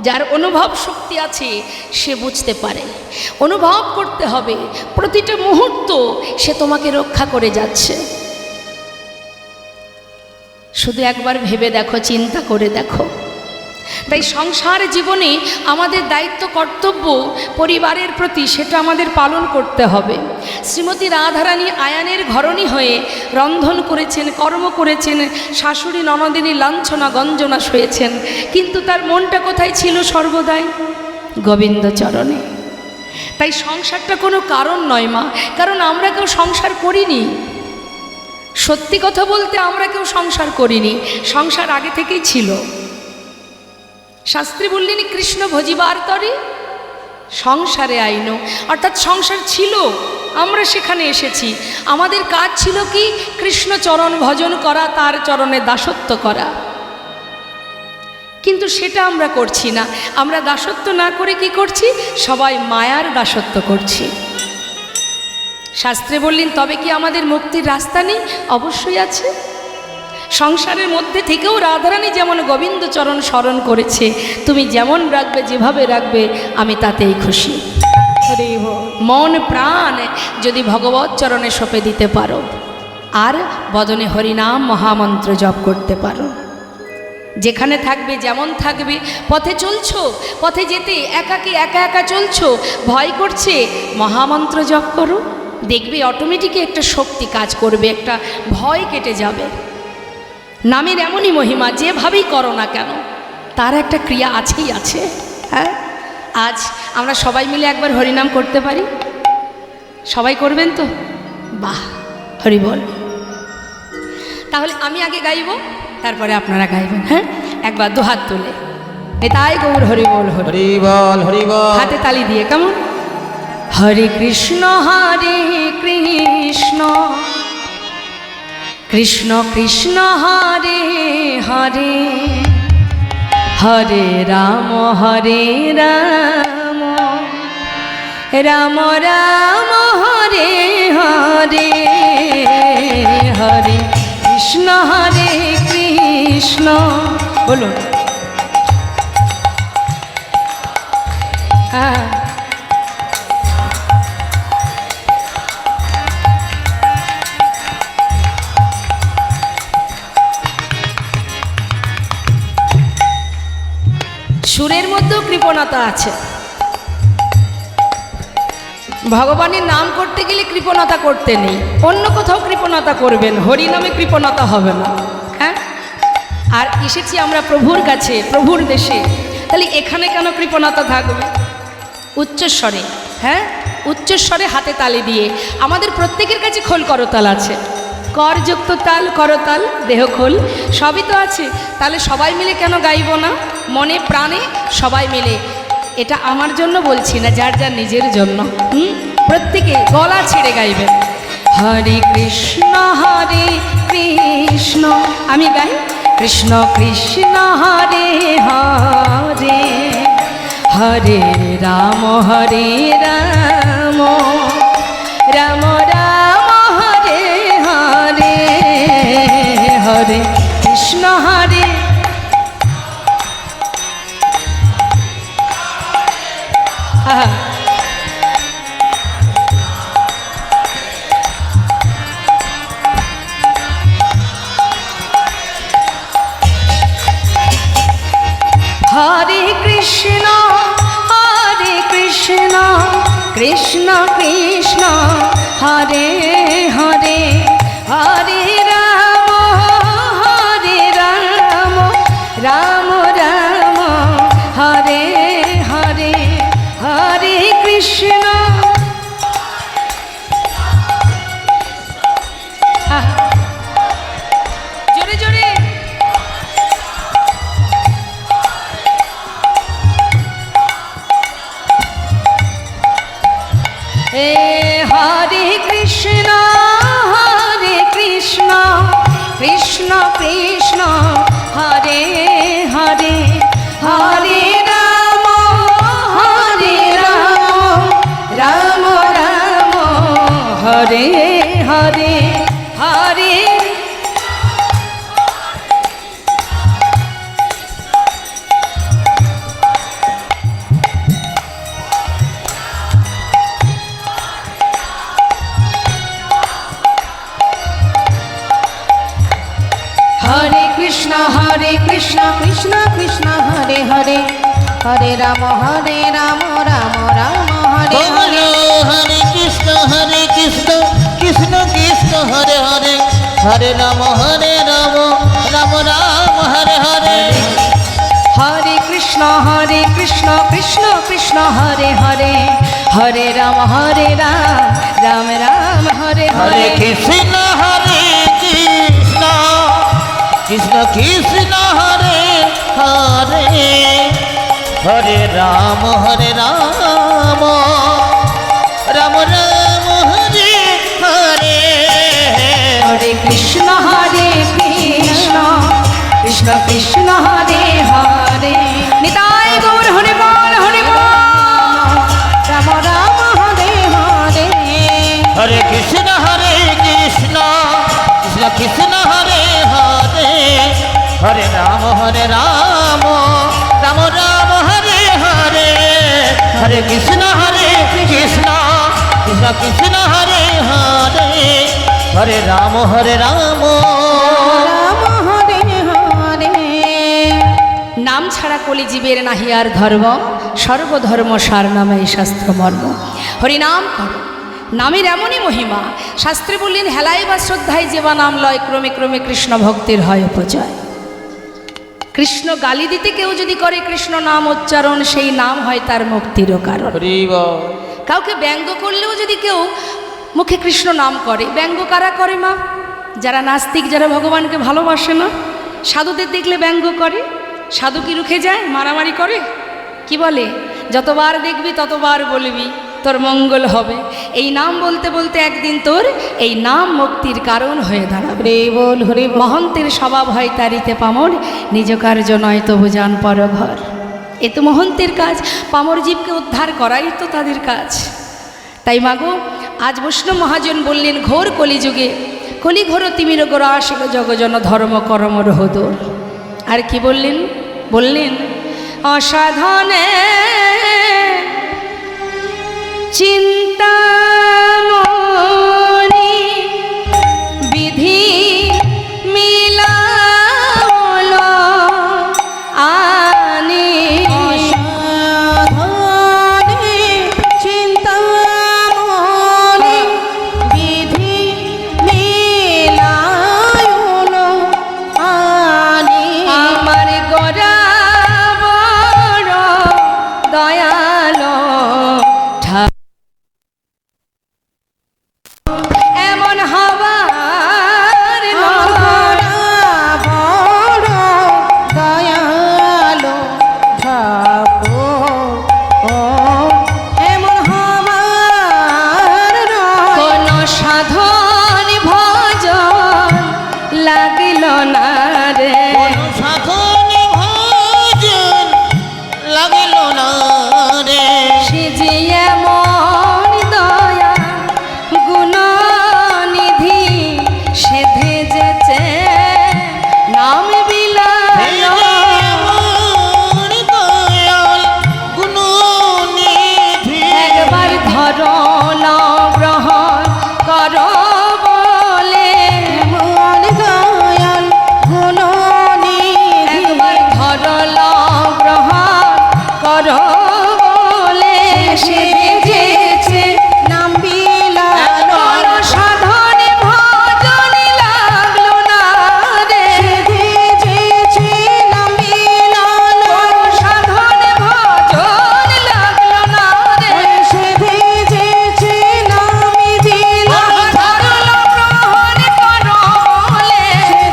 যার অনুভব শক্তি আছে সে বুঝতে পারে। অনুভব করতে হবে প্রতিটা মুহূর্ত সে তোমাকে রক্ষা করে যাচ্ছে। শুধু একবার ভেবে দেখো, চিন্তা করে দেখো। তাই সংসার জীবনে আমাদের দায়িত্ব কর্তব্য পরিবারের প্রতি, সেটা আমাদের পালন করতে হবে। শ্রীমতী রাধারানী আয়ানের ঘরণী হয়ে রন্ধন করেছেন, কর্ম করেছেন, শাশুড়ি ননদিনী লাঞ্ছনা গঞ্জনা সয়েছেন, কিন্তু তার মনটা কোথায় ছিল? সর্বদাই গোবিন্দ চরণে। তাই সংসারটা কোনো কারণ নয় মা, কারণ আমরা কেউ সংসার করিনি। সত্যি কথা বলতে আমরা কেউ সংসার করিনি, সংসার আগে থেকেই ছিল। শাস্ত্রী বললেন, কৃষ্ণ ভজিবার তরে সংসারে আইন, অর্থাৎ সংসার ছিল, আমরা সেখানে এসেছি। আমাদের কাজ ছিল কি? কৃষ্ণ চরণ ভজন করা, তার চরণে দাসত্ব করা, কিন্তু সেটা আমরা করছি না। আমরা দাসত্ব না করে কি করছি? সবাই মায়ার দাসত্ব করছি। শাস্ত্রে বললেন, তবে কি আমাদের মুক্তির রাস্তা নেই? অবশ্যই আছে। সংসারের মধ্যে থেকেও রাধারানী যেমন গোবিন্দ চরণ স্মরণ করেছে, তুমি যেমন রাখবে, যেভাবে রাখবে, আমি তাতেই খুশি। মন প্রাণ যদি ভগবৎ চরণে সঁপে দিতে পারো, আর বদনে হরিনাম মহামন্ত্র জপ করতে পারো, যেখানে থাকবে যেমন থাকবে, পথে চলছো, পথে যেতে একাকী একা একা চলছো, ভয় করছে, মহামন্ত্র জপ করো, দেখবে অটোমেটিকই একটা শক্তি কাজ করবে, একটা ভয় কেটে যাবে। নামের এমনই মহিমা, যেভাবেই করো না কেন তার একটা ক্রিয়া আছেই আছে। হ্যাঁ, আজ আমরা সবাই মিলে একবার হরিনাম করতে পারি। সবাই করবেন তো? বাহ, হরি বল। তাহলে আমি আগে গাইব, তারপরে আপনারা গাইবেন। হ্যাঁ, একবার দুহাত তুলে তাই গৌর হরি বল, হরি হরি বল হরি বল। হাতে তালি দিয়ে কেমন? হরে কৃষ্ণ কৃষ্ণ কৃষ্ণ কৃষ্ণ হরে হরে, হরে রাম রাম রাম হরে হরে, হরে কৃষ্ণ কৃষ্ণ। বলুন। হ্যাঁ, সুরের মধ্যেও কৃপণতা আছে। ভগবানের নাম করতে গেলে কৃপণতা করতে নেই, অন্য কোথাও কৃপণতা করবেন, হরি নামে কৃপণতা হবে না। হ্যাঁ, আর এসেছি আমরা প্রভুর কাছে, প্রভুর দেশে, তাহলে এখানে কেন কৃপণতা থাকবে? উচ্চস্বরে, হ্যাঁ, উচ্চস্বরে হাতে তালি দিয়ে। আমাদের প্রত্যেকের কাছে খোল করতাল আছে, করযুক্ত তাল, করতাল, দেহখোল সবই তো আছে। তাহলে সবাই মিলে কেন গাইব না? মনে প্রাণে সবাই মিলে। এটা আমার জন্য বলছি না, যার যার নিজের জন্য। প্রত্যেকে গলা ছেড়ে গাইবেন। হরে কৃষ্ণ কৃষ্ণ, আমি গাই কৃষ্ণ কৃষ্ণ হরে হরে, হরে রাম রাম রাম রাম হরে হরে, হরে কৃষ্ণ হরে। হরে কৃষ্ণ কৃষ্ণ কৃষ্ণ হরে হরে, হরে রাম রাম রাম হরে হরে, হরে কৃষ্ণ। জোরে জোরে। হরে কৃষ্ণ কৃষ্ণ কৃষ্ণ হরে হরে, হরে রাম রাম রাম হরে হরে, হরে কৃষ্ণ কৃষ্ণ কৃষ্ণ হরে হরে, হরে রাম রাম রাম হরে হরে, হরে কৃষ্ণ কৃষ্ণ কৃষ্ণ হরে হরে, হরে রাম রাম রাম হরে হরে। হরে কৃষ্ণ কৃষ্ণ কৃষ্ণ হরে হরে, হরে রাম রাম রাম হরে হরে হরে। কৃষ্ণ কৃষ্ণ কৃষ্ণ হরে হরে, হরে রাম রাম রাম রাম হরে হরে। হরে কৃষ্ণ কৃষ্ণ কৃষ্ণ কৃষ্ণ হরে হরে, নিতাই গৌর হরি বল, হরি বল। রাম রাম হরে হরে, হরে কৃষ্ণ কৃষ্ণ কৃষ্ণ হরে হরে, হরে রাম রাম রাম রাম হরে হরে, হরে কৃষ্ণ কৃষ্ণ কৃষ্ণ হরে হরে, হরে রাম রাম। রাম হরে হরে। নাম ছাড়া কলিজীবের নাহি আর ধর্ম, সর্বধর্ম সার নামে শাস্ত্র মর্ম। হরিনাম কর, নামের এমনই মহিমা। শাস্ত্রে বললেন, হেলায় বা শ্রদ্ধায় যেবা নাম লয়, ক্রমে ক্রমে কৃষ্ণ ভক্তির হয় উপজয়। কৃষ্ণ গালি দিতে কেউ যদি করে কৃষ্ণ নাম উচ্চারণ, সেই নাম হয় তার মুক্তিরও কারণ। হরি বল। কাউকে ব্যঙ্গ করলেও যদি কেউ মুখে কৃষ্ণ নাম করে, ব্যঙ্গ কারা করে মা? যারা নাস্তিক, যারা ভগবানকে ভালোবাসে না। সাধুদের দেখলে ব্যঙ্গ করে। সাধু কি রুখে যায়? মারামারি করে? কি বলে? যতবার দেখবি ততবার বলবি, তোর মঙ্গল হবে। এই নাম বলতে বলতে একদিন তোর এই নাম মুক্তির কারণ হয়ে দাঁড়াবে। হরি বল হরি বল। মহন্তের স্বভাব হয় তারিতে পামর, নিজ কার্য নয় তবু যান পরঘর। এ তো মহন্তের কাজ, পামর জীবকে উদ্ধার করাই তো তাদের কাজ। তাই মাগো, আজ বৈষ্ণব মহাজন বললেন, ঘোর কলিযুগে কলি ঘোর তিমির গোর আসিল জগজন ধর্ম কর্ম রহদোর। আর কি বললেন? বললেন, অসাধনে চিন্তামণি বিধি মিলাল আনি। অসাধনে চিন্তামণি বিধি মিলায়ন আনি। আমার গোরা বড় দয়ালো এমন হবার নয়। বড় দয়ালো ঠাকুর ও এমন হবার নয়। কোন সাধন ভজন লাগিল না রে। সাধন ভজন লাগিল না রে। সে যে এমন দয়া গুণনিধি, সে ভেজেছে নাম বিলালো। আমার দয়াল গুণনিধি। একবার ধরণ গ্রহণ কর বলে, এমন দয়াল গুণনিধি। একবার ধরল গ্রহণ কর বলে, সে ভেজেছে নাম বিলালো। কোন সাধন ভজন লাগলো না রে। ভেজেছে নাম বিলালো। কোন সাধন ভজন লাগলো না রে। সে ভেজেছে নাম বিলালো। ধরল গ্রহণ কর বলে,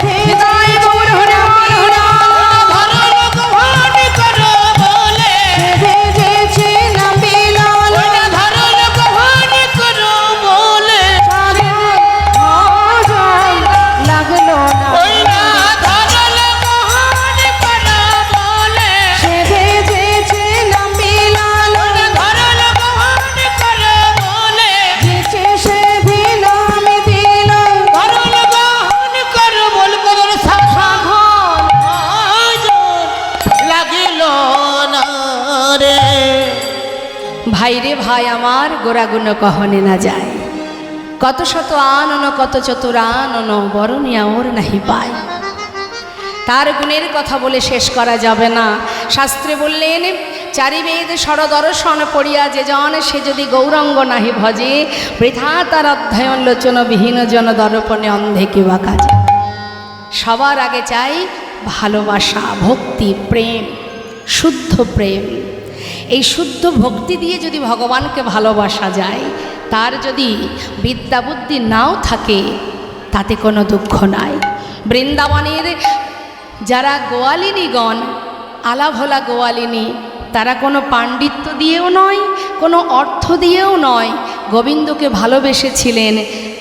হৃদয় গৌর হরে হরে হরে। ধরল গ্রহণ কর বলে। ভেজেছে নাম বিলালো। ধরল গ্রহণ কর বলে। ভজন লাগলো না। ওই না ধরল গ্রহণ কর বলে। সে ভেজেছে নাম বিলালো। ধরল গ্রহণ কর বলে। ভেজে সে দিলাম দিল। ধরল গ্রহণ কর বল কর সাধন লাগিল না রে। ভাই রে ভাই আমার, গোড়াগুণ কহনে না যায়। কত শত আনন কত চতুর আনন, বরণিয়া ওর নাহি পায়। তার গুণের কথা বলে শেষ করা যাবে না। শাস্ত্রে বললেন, চারি বেদ ষড়দর্শন পড়িয়া যে জন, সে যদি গৌরঙ্গ নাহি ভজে, বৃথা তার অধ্যয়ন লোচন বিহীন জন, দর্পণে অন্ধে কিবা কাজে। সবার আগে চাই ভালোবাসা, ভক্তি, প্রেম, শুদ্ধ প্রেম। এই শুদ্ধ ভক্তি দিয়ে যদি ভগবানকে ভালোবাসা যায়, তার যদি বিদ্যা বুদ্ধি নাও থাকে, তাতে কোনো দুঃখ নাই। বৃন্দাবনের যারা গোয়ালিনীগণ, আলাভোলা গোয়ালিনী, তারা কোনো পাণ্ডিত্য দিয়েও নয়, কোনো অর্থ দিয়েও নয়, গোবিন্দকে ভালোবেসেছিলেন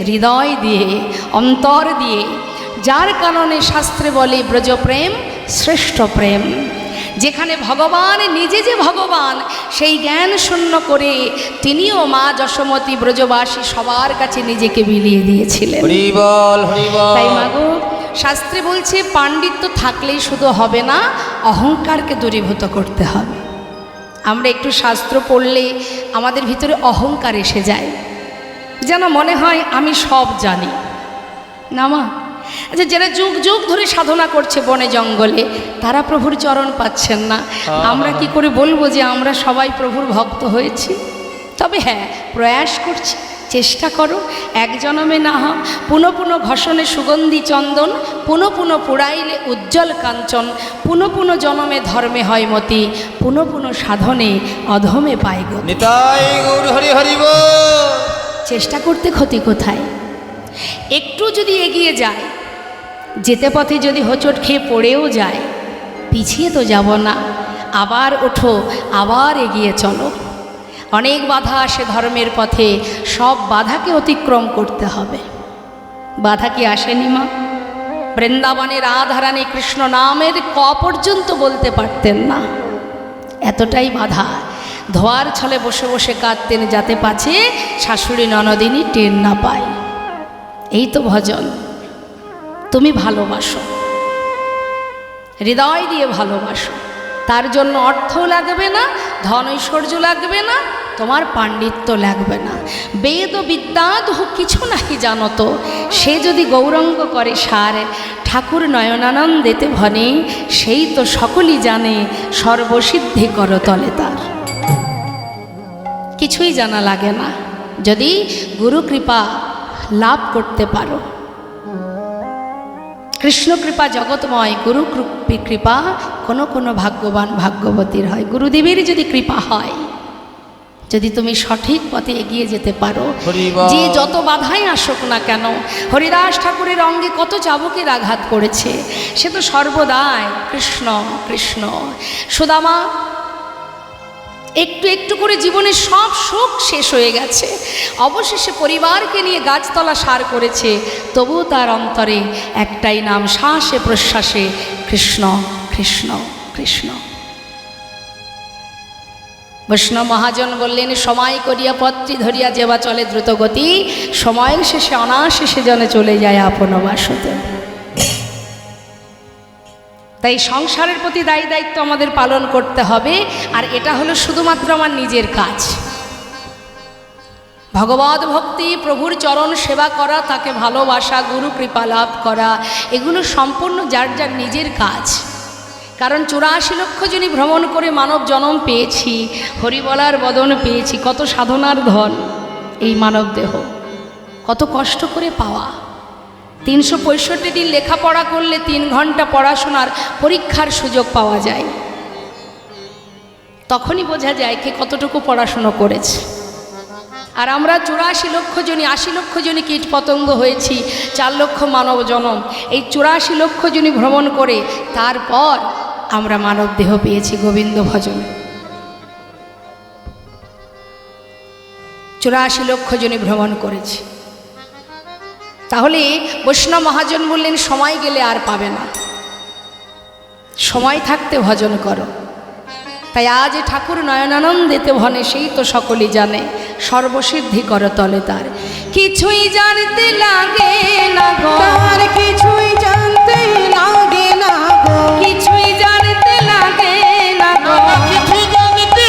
হৃদয় দিয়ে, অন্তর দিয়ে। যার কারণে শাস্ত্রে বলে ব্রজপ্রেম শ্রেষ্ঠ প্রেম। যেখানে ভগবান নিজে যে ভগবান, সেই জ্ঞান শূন্য করে তিনিও মা যশোমতী ব্রজবাসী সবার কাছে নিজেকে বিলিয়ে দিয়েছিলেন। হরি বল হরি বল। তাই মাগো, শাস্ত্রে বলছে পাণ্ডিত্য থাকলেই শুধু হবে না, অহংকারকে দূরীভূত করতে হবে। আমরা একটু শাস্ত্র পড়লে আমাদের ভিতরে অহংকার এসে যায়, যেন মনে হয় আমি সব জানি না মা। আচ্ছা, যারা যুগ যুগ ধরে সাধনা করছে বনে জঙ্গলে, তারা প্রভুর চরণ পাচ্ছেন না। আমরা কি করে বলবো যে আমরা সবাই প্রভুর ভক্ত হয়েছি? তবে হ্যাঁ, প্রয়াস করছি, চেষ্টা করো, এক জনমে না হ পুনঃ পুনঃ ঘষণে সুগন্ধি চন্দন, পুনঃ পুনঃ পুড়াইলে উজ্জ্বল কাঞ্চন, পুনঃ পুনঃ জনমে ধর্মে হয় মতি, পুনঃ পুনঃ সাধনে অধমে পায় গতি। নিতাই গৌর হরি হরি বল। চেষ্টা করতে ক্ষতি কোথায়? একটু যদি এগিয়ে যায়, যেতে পথে যদি হোঁচট খেয়ে পড়েও যায়, পিছিয়ে তো যাব না, আবার ওঠো, আবার এগিয়ে চলো। অনেক বাধা আসে ধর্মের পথে, সব বাধাকে অতিক্রম করতে হবে। বাধা কি আসেনি মা? বৃন্দাবনে রাধারানী কৃষ্ণ নামের ক পর্যন্ত বলতে পারতেন না, এতটাই বাধা। ধোয়ার ছলে বসে বসে কাঁদতেন, যাতে পাছে শাশুড়ি ননদিনী টের না পায়। এই তো ভজন। তুমি ভালোবাসো, হৃদয় দিয়ে ভালোবাসো, তার জন্য অর্থও লাগবে না, ধন ঐশ্বর্য লাগবে না, তোমার পাণ্ডিত্য লাগবে না, বেদ ও বিদ্যা তো কিছু নাহি জানো তো, সে যদি গৌরঙ্গ করে সার, ঠাকুর নয়নানন্দেতে ভনে, সেই তো সকলই জানে, সর্বসিদ্ধি করো তলে তার। কিছুই জানা লাগে না, যদি গুরু কৃপা লাভ করতে পারো। কৃষ্ণ কৃপা জগৎময়, গুরু কৃপা কোনো কোনো ভাগ্যবান ভাগ্যবতীর হয়। গুরুদেবের যদি কৃপা হয়, যদি তুমি সঠিক পথে এগিয়ে যেতে পারো, যে যত বাধাই আসুক না কেন, হরিদাস ঠাকুরের অঙ্গে কত চাবুকের আঘাত করেছে, সে তো সর্বদাই কৃষ্ণ কৃষ্ণ। সুদামা একটু একটু করে জীবনের সব সুখ শেষ হয়ে গেছে, অবশেষে পরিবারকে নিয়ে গাছতলা সার করেছে, তবুও তার অন্তরে একটাই নাম, শ্বাসে প্রশ্বাসে কৃষ্ণ কৃষ্ণ কৃষ্ণ। বৈষ্ণব মহাজন বললেন, সময় করিয়া পত্রী ধরিয়া যেবা চলে দ্রুত গতি, সময়ের শেষে অনাশেষে জনে চলে যায় আপন বাসতে। তাই সংসারের প্রতি দায়ী দায়িত্ব আমাদের পালন করতে হবে, আর এটা হলো শুধুমাত্র আমার নিজের কাজ। ভগবত ভক্তি, প্রভুর চরণ সেবা করা, তাকে ভালোবাসা, গুরু কৃপা লাভ করা, এগুলো সম্পূর্ণ যার যার নিজের কাজ। কারণ 84 লক্ষ জনই ভ্রমণ করে মানব জন্ম পেয়েছি, হরিবলার বদন পেয়েছি, কত সাধনার ধন এই মানব দেহ, কত কষ্ট করে পাওয়া। 365 দিন লেখাপড়া করলে 3 ঘন্টা পড়াশোনার পরীক্ষার সুযোগ পাওয়া যায়, তখনই বোঝা যায় কে কতটুকু পড়াশুনো করেছে। আর আমরা 84 লক্ষ জনই, 80 লক্ষ জনই কীট পতঙ্গ হয়েছি, 4 লক্ষ মানব জনম, এই 84 লক্ষ জনই ভ্রমণ করে তারপর আমরা মানব দেহ পেয়েছি গোবিন্দ ভজন। 84 লক্ষ জনই ভ্রমণ করেছি। তাহলে বৈষ্ণব মহাজন বললেন, সময় গেলে আর পাবে না, সময় থাকতে ভজন করো। তাই আজ ঠাকুর নয়নানন্দেতে ভনে, সেই তো সকলেই জানে, সর্বসিদ্ধি করো তলে তার। কিছুই জানতে লাগে না গো, তার কিছুই জানতে লাগে না গো, কিছুই জানতে লাগে না গো, কিছু জানতে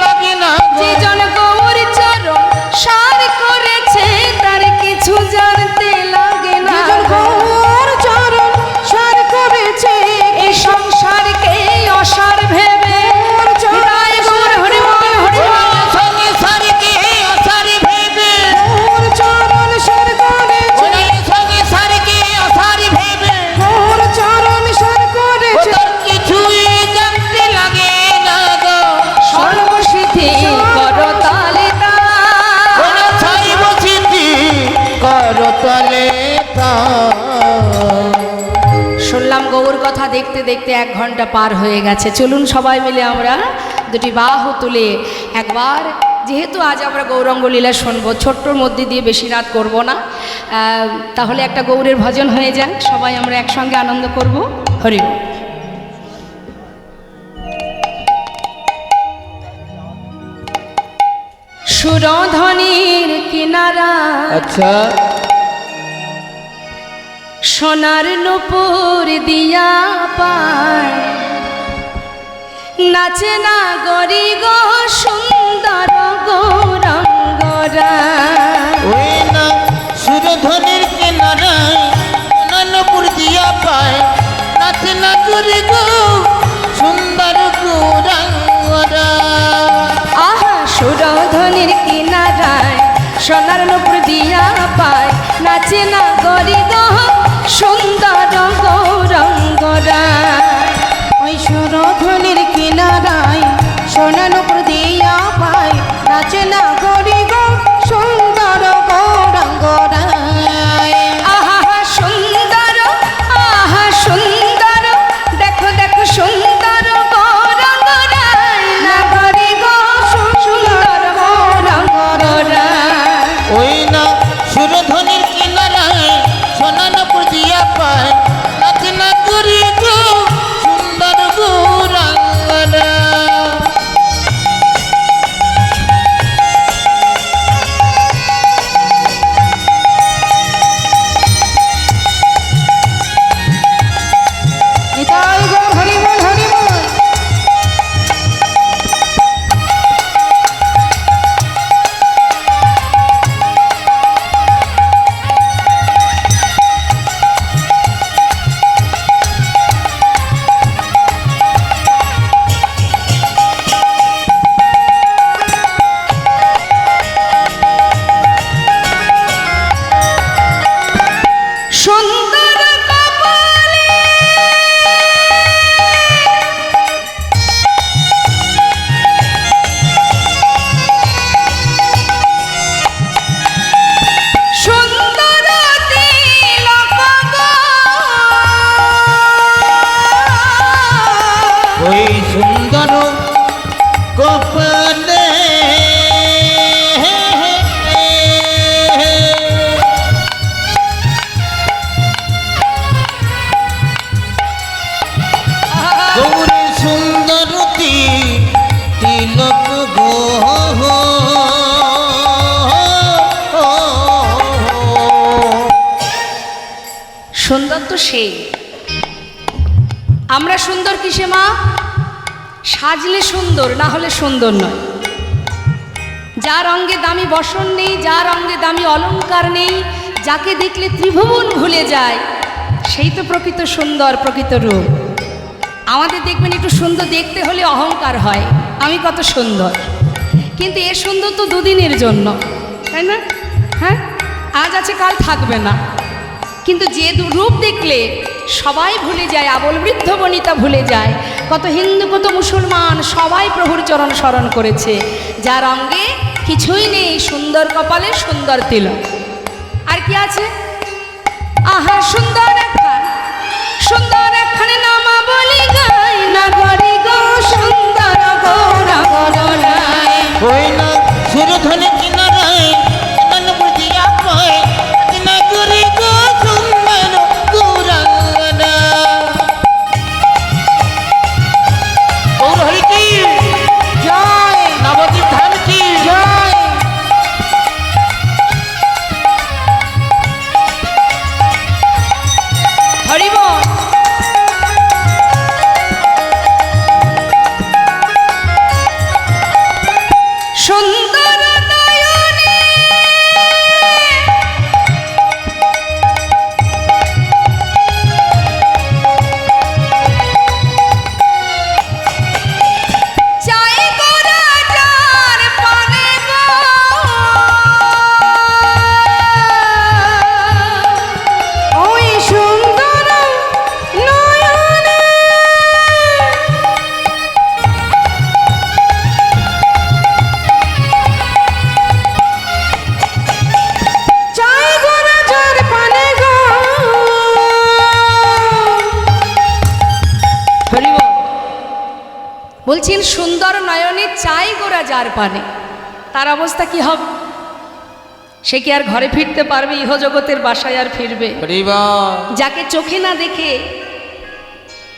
লাগে না গো। যে জন গৌর চরণ সার করেছে, তার কিছু জানতে লাগে না যেজন গো। গৌর চরণ সার করেছে, এই সংসারকে অসার ভেবে, তাই গৌর হরি বল হরি বল। সঙ্গে সারিকে অসারি ভেবে, গৌর চরণ সার করেছে, সঙ্গে সারিকে অসারি ভেবে, গৌর চরণ সার করেছে, ওদের কিছুই জানতে লাগে না গো। সর্বসিদ্ধি করো তালে তার। কোনো ছাইব সিদ্ধি করো তলে তার। শুনলাম গৌর কথা দেখতে দেখতে 1 ঘন্টা পার হয়ে গেছে। চলুন সবাই মিলে আমরা দুটি বাহু তুলে একবার, যেহেতু আজ আমরা গৌরাঙ্গ লীলা শুনবো, ছোট্টর মধ্যে দিয়ে বেশি রাত করব না, তাহলে একটা গৌরের ভজন হয়ে যাক, সবাই আমরা একসঙ্গে আনন্দ করব। হরি বল। সুরধনির কিনারা আচ্ছা, সোনার নূপুর দিয়া পায়, নাচে না গরি গো সুন্দর গৌরাঙ্গরা। ওই না সুরধনির কিনারায় নানপুর দিয়া পায়, নাচে না করে গো সুন্দর গৌরাঙ্গরা। আহা সুরধনির কিনারায় সোনার নুপুর দিয়া পায় নাচে না গরি গহ সুন্দর গৌরঙ্গরা। ওই সুরধনির কিনারায় সোনা নুপুর দিয়া পায় নাচে না গরি গো সুন্দর গৌরাঙ্গরায়। আহা সুন্দর, আহা সুন্দর, দেখো দেখো সুন্দর গৌরঙ্গরায় না গরি গো সুন্দর গৌরঙ্গরায়। ওই না সুরধ্বনির কিনারায় সোনা নুপুর দিয়া পায় নাচে না গরি গো সুন্দর গৌরাঙ্গরা। নিতাই গৌর হরি বল হরি বল। সুন্দর কপালে সুন্দর তিলক গো। ওই সুন্দর কপালে গৌরী সুন্দর তিলক গো। সুন্দর তো সেই, আমরা সুন্দর কিসে মা? সাজলে সুন্দর, না হলে সুন্দর নয়। যার অঙ্গে দামি বসন নেই, যার অঙ্গে দামি অলংকার নেই, যাকে দেখলে ত্রিভুবন ভুলে যায়, সেই তো প্রকৃত সুন্দর, প্রকৃত রূপ। আমাদের দেখবেন একটু সুন্দর দেখতে হলে অহংকার হয়, আমি কত সুন্দর, কিন্তু এ সুন্দর তো দুদিনের জন্য, তাই না? হ্যাঁ, আজ আছে কাল থাকবে না। কিন্তু যে রূপ দেখলে সবাই ভুলে যায়, আবল বৃদ্ধ বনিতা ভুলে যায়, কত হিন্দু কত মুসলমান সবাই প্রভুর চরণ স্মরণ করেছে, যার অঙ্গে কিছুই নেই, সুন্দর কপালে সুন্দর তিলক। আর কি আছে? আহা সুন্দর একখান, সুন্দর একখানে নামা বলি গাই না গরি গো সুন্দর গৌরঙ্গরায়। ওই না সুরধ্বনির কিনারায় সোনা নুপুর দিয়া পায় নাচে না গরি গো সুন্দর গৌরাঙ্গরা। গৌর হরি কি জয় নবদ্বীপ ধাম কি জয়। হরি বল। সুন্দর নয়নে চাই গোরা যার পানে গো। ওই সুন্দর নয়নে চাই গোরা যার পানে গো। হরি বল। বলছেন সুন্দর নয়নে চাই গোরা যার পানে, তার অবস্থা কি হবে? সে কি আর ঘরে ফিরতে পারবে? ইহজগতের বাসায় আর ফিরবে? হরিবা যাকে চোখে না দেখে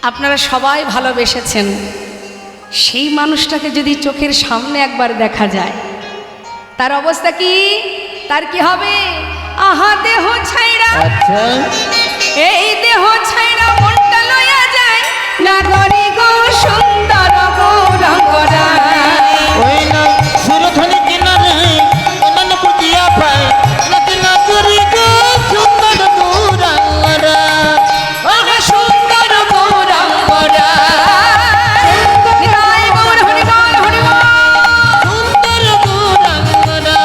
আপনারা সবাই ভালোবেসেছেন, সেই মানুষটাকে যদি চোখের সামনে একবার দেখা যায়, তার অবস্থা কি? তার কি হবে? আহা দেহ ছাইরা, আচ্ছা এই দেহ ছাইরা মনটা লয়া যায় না গরি গো সুন্দর গৌরঙ্গরায়। ওই না সুরধ্বনির কিনারায় সোনা নুপুর দিয়া পায় নাচে না গরি গো সুন্দর গৌরাঙ্গরা। আহা সুন্দর গৌরঙ্গরায়। নিতাই গৌর হরি বল হরি বল। সুন্দর গৌরাঙ্গরা।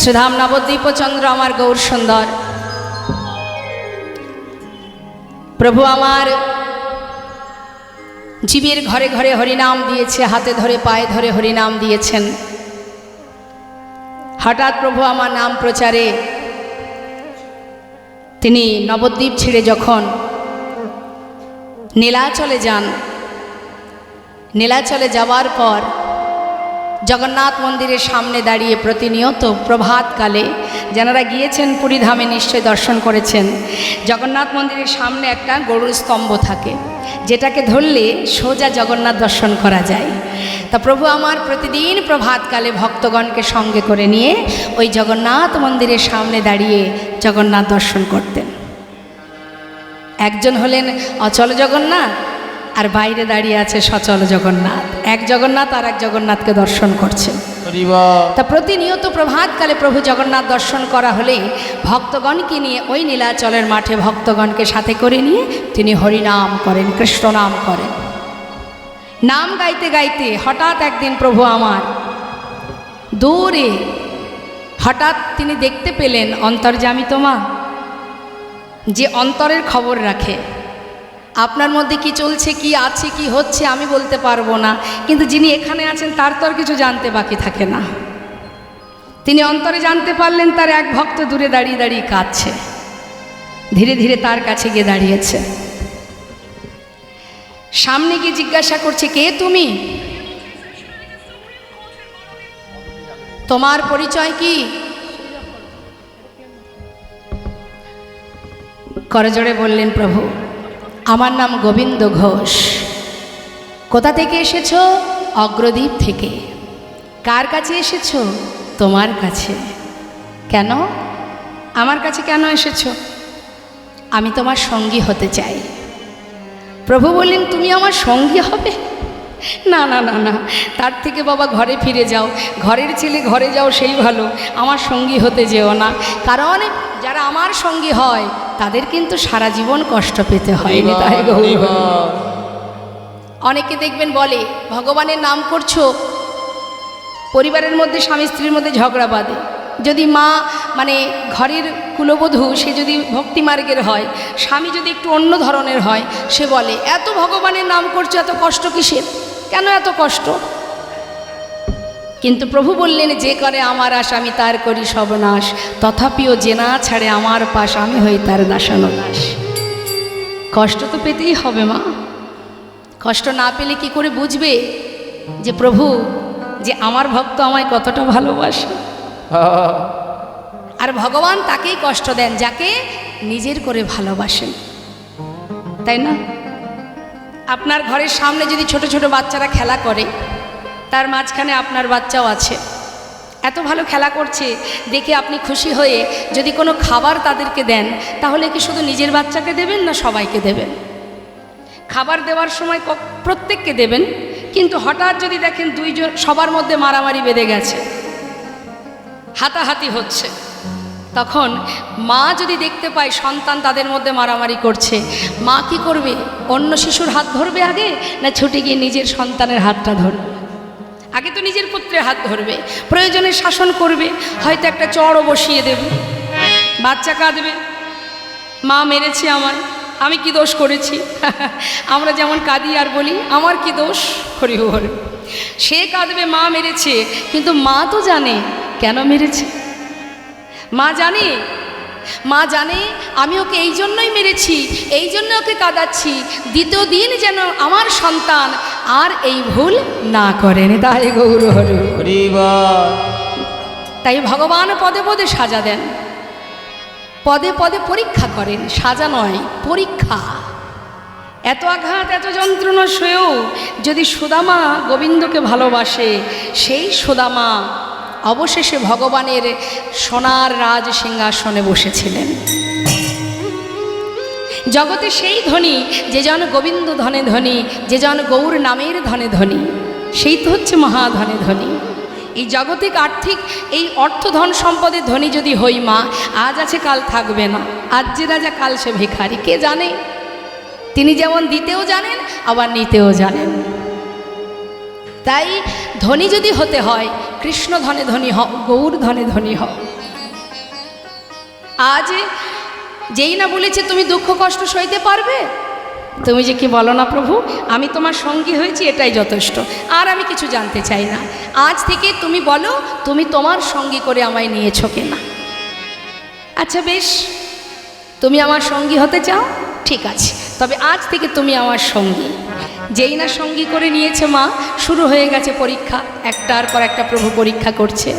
সুধাম নবদ্বীপ চন্দ্র আমার গৌর সুন্দর প্রভু আমার জীবের ঘরে ঘরে হরিনাম দিয়েছে, হাতে ধরে পায়ে ধরে হরিনাম দিয়েছেন। হঠাৎ প্রভু আমার নাম প্রচারে তিনি নবদ্বীপ ছেড়ে যখন নীলাচলে যান, নীলাচলে যাওয়ার পর জগন্নাথ মন্দিরের সামনে দাঁড়িয়ে প্রতিনিয়ত প্রভাতকালে, যারা গিয়েছেন পুরীধামে নিশ্চয় দর্শন করেছেন, জগন্নাথ মন্দিরের সামনে একটা গরুর স্তম্ভ থাকে, যেটাকে ধরলে সোজা জগন্নাথ দর্শন করা যায়। তা প্রভু আমার প্রতিদিন প্রভাতকালে ভক্তগণকে সঙ্গে করে নিয়ে ওই জগন্নাথ মন্দিরের সামনে দাঁড়িয়ে জগন্নাথ দর্শন করতেন। একজন হলেন অচল জগন্নাথ, আর বাইরে দাঁড়িয়ে আছে সচল জগন্নাথ। এক জগন্নাথ আর এক জগন্নাথকে দর্শন করছেন। তা প্রতিনিয়ত প্রভাতকালে প্রভু জগন্নাথ দর্শন করা হলে ভক্তগণকে নিয়ে ওই নীলাচলের মাঠে ভক্তগণকে সাথে করে নিয়ে তিনি হরিনাম করেন, কৃষ্ণ নাম করেন। নাম গাইতে গাইতে হঠাৎ একদিন প্রভু আমার দূরে হঠাৎ তিনি দেখতে পেলেন অন্তর্যামী মা, যে অন্তরের খবর রাখে। আপনার মধ্যে কি চলছে, কি আছে, কি হচ্ছে আমি বলতে পারবো না, কিন্তু যিনি এখানে আছেন তার তো আর কিছু জানতে বাকি থাকে না। তিনি অন্তরে জানতে পারলেন তার এক ভক্ত দূরে দাঁড়িয়ে দাঁড়িয়ে কাঁদছে। ধীরে ধীরে তার কাছে গিয়ে দাঁড়িয়েছে, সামনে গিয়ে জিজ্ঞাসা করছে, কে তুমি? তোমার পরিচয় কি? করজোড়ে বললেন, প্রভু আমার নাম গোবিন্দ ঘোষ। কোথা থেকে এসেছো? অগ্রদ্বীপ থেকে। কার কাছে এসেছো? তোমার কাছে। কেন? আমার কাছে কেন এসেছো? আমি তোমার সঙ্গী হতে চাই। প্রভু বললেন, তুমি আমার সঙ্গী হবে? না না না না, তার থেকে বাবা ঘরে ফিরে যাও, ঘরের ছেলে ঘরে যাও, সেই ভালো। আমার সঙ্গী হতে যেও না, কারণ যারা আমার সঙ্গী হয় তাদের কিন্তু সারা জীবন কষ্ট পেতে হয়নি। তাই অনেকে দেখবেন বলে ভগবানের নাম করছো, পরিবারের মধ্যে স্বামী স্ত্রীর মধ্যে ঝগড়া বাঁধে। যদি মা মানে ঘরের কুলবধূ সে যদি ভক্তি মার্গের হয়, স্বামী যদি একটু অন্য ধরনের হয়, সে বলে এত ভগবানের নাম করছো, এত কষ্ট কিসের, কেন এত কষ্ট? কিন্তু প্রভু বললেন, যে করে আমার আশ আমি তার করি সর্বনাশ, তথাপিও যে না ছাড়ে আমার পাশ আমি হই তার দাসানুদাস। কষ্ট তো পেতেই হবে মা। কষ্ট না পেলে কি করে বুঝবে যে প্রভু, যে আমার ভক্ত আমায় কতটা ভালোবাসে? আর ভগবান তাকেই কষ্ট দেন যাকে নিজের করে ভালোবাসেন, তাই না? আপনার ঘরের সামনে যদি ছোট ছোট বাচ্চারা খেলা করে, তার মাঝখানে আপনার বাচ্চাও আছে, এত ভালো খেলা করছে দেখে আপনি খুশি হয়ে যদি কোনো খাবার তাদেরকে দেন, তাহলে কি শুধু নিজের বাচ্চাকে দেবেন না সবাইকে দেবেন? খাবার দেওয়ার সময় প্রত্যেককে দেবেন, কিন্তু হঠাৎ যদি দেখেন দুইজন সবার মধ্যে মারামারি বেঁধে গেছে, হাতাহাতি হচ্ছে, তখন মা যদি দেখতে পায় সন্তান তাদের মধ্যে মারামারি করছে, মা কি করবে? অন্য শিশুর হাত ধরবে আগে, না ছুটে গিয়ে নিজের সন্তানের হাতটা ধরবে? আগে তো নিজের পুত্রের হাত ধরবে, প্রয়োজনে শাসন করবে, হয়তো একটা চড়ও বসিয়ে দেবে। বাচ্চা কাঁদবে, মা মেরেছে আমায়, আমি কি দোষ করেছি? আমরা যেমন কাঁদি আর বলি আমার কি দোষ, হরি হরি। সে কাঁদবে মা মেরেছে, কিন্তু মা তো জানে কেন মেরেছে। মা জানে, মা জানে আমি ওকে এই জন্যই মেরেছি, এই জন্য ওকে কাঁদাচ্ছি, দ্বিতীয় দিন যেন আমার সন্তান আর এই ভুল না করেন। তাই গৌর হরি। তাই ভগবান পদে পদে সাজা দেন, পদে পদে পরীক্ষা করেন, সাজা নয় পরীক্ষা। এত আঘাত এত যন্ত্রণা সয়েও যদি সুদামা গোবিন্দকে ভালোবাসে, সেই সুদামা অবশেষে ভগবানের সোনার রাজ সিংহাসনে বসেছিলেন। জগতে সেই ধনী যে জন গোবিন্দ ধনে ধনী, যে জন গৌর নামের ধনে ধনী, সেই তো হচ্ছে মহাধনে ধনী। এই জাগতিক আর্থিক এই অর্থ ধন সম্পদের ধনী যদি হই মা, আজ আছে কাল থাকবে না, আজ যে রাজা কাল সে ভিখারি, কে জানে? তিনি যেমন দিতেও জানেন আবার নিতেও জানেন। তাই ধনী যদি হতে হয় কৃষ্ণ ধনে ধনী হও, গৌর ধনে ধনী হও। আজ যেই না বলেছে তুমি দুঃখ কষ্ট সইতে পারবে, তুমি যে কি বলো না প্রভু, আমি তোমার সঙ্গী হয়েছি এটাই যথেষ্ট, আর আমি কিছু জানতে চাই না। আজ থেকে তুমি বলো তুমি তোমার সঙ্গী করে আমায় নিয়েছো কিনা। আচ্ছা বেশ, তুমি আমার সঙ্গী হতে চাও, ঠিক আছে, তবে আজ থেকে তুমি আমার সঙ্গী। যেই না সঙ্গী করে নিয়েছে মা, শুরু হয়ে গেছে পরীক্ষা, একটার পর একটা প্রভু পরীক্ষা করছে।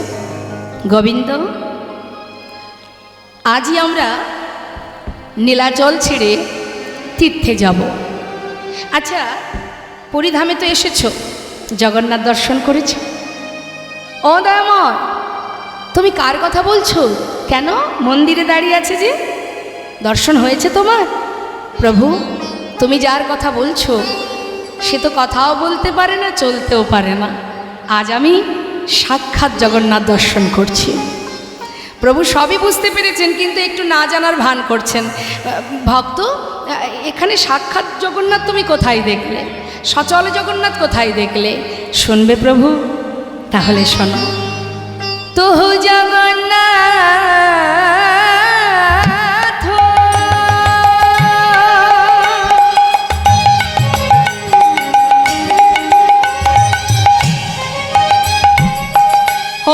গোবিন্দ, আজই আমরা নীলাচল ছেড়ে তীর্থে যাব। আচ্ছা, পুরীধামে তো এসেছো, জগন্নাথ দর্শন করেছো? ও দয়াময়, তুমি কার কথা বলছো? কেন মন্দিরে দাঁড়িয়ে আছে যে, দর্শন হয়েছে তোমার? প্রভু, তুমি যার কথা বলছো সে তো কথাও বলতে পারে না, চলতেও পারে না। আজ আমি সাক্ষাৎ জগন্নাথ দর্শন করছি। প্রভু সবই বুঝতে পেরেছেন, কিন্তু একটু না জানার ভান করছেন। ভক্ত, এখানে সাক্ষাৎ জগন্নাথ তুমি কোথায় দেখলে? সচল জগন্নাথ কোথায় দেখলে? শুনবে প্রভু? তাহলে শোনো। তোহু জগন্নাথ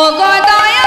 ও গদয়া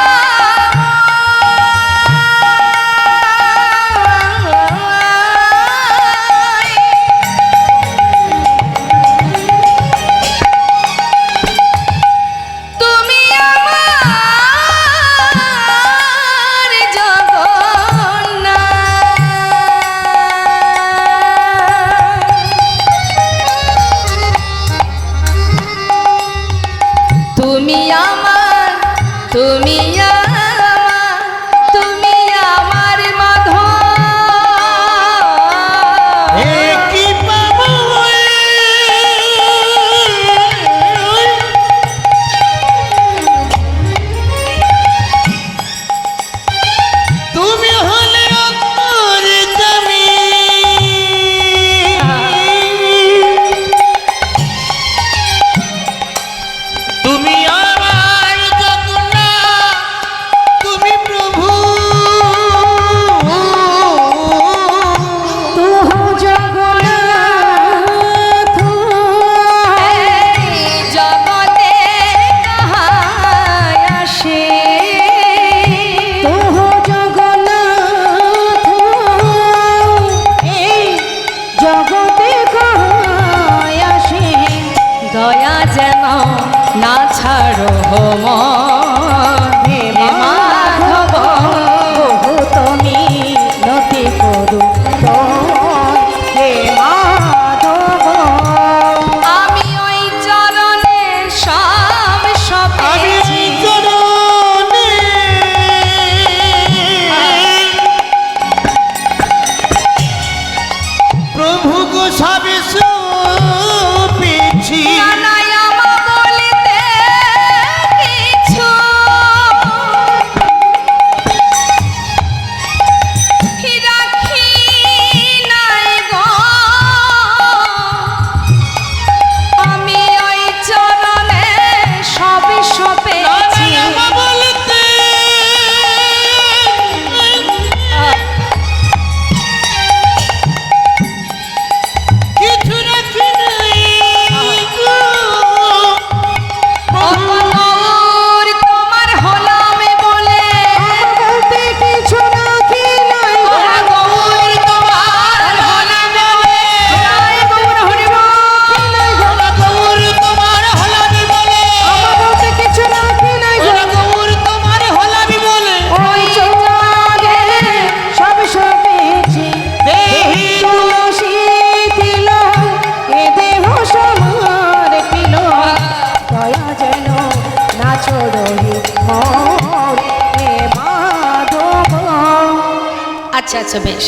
আচ্ছা আচ্ছা বেশ,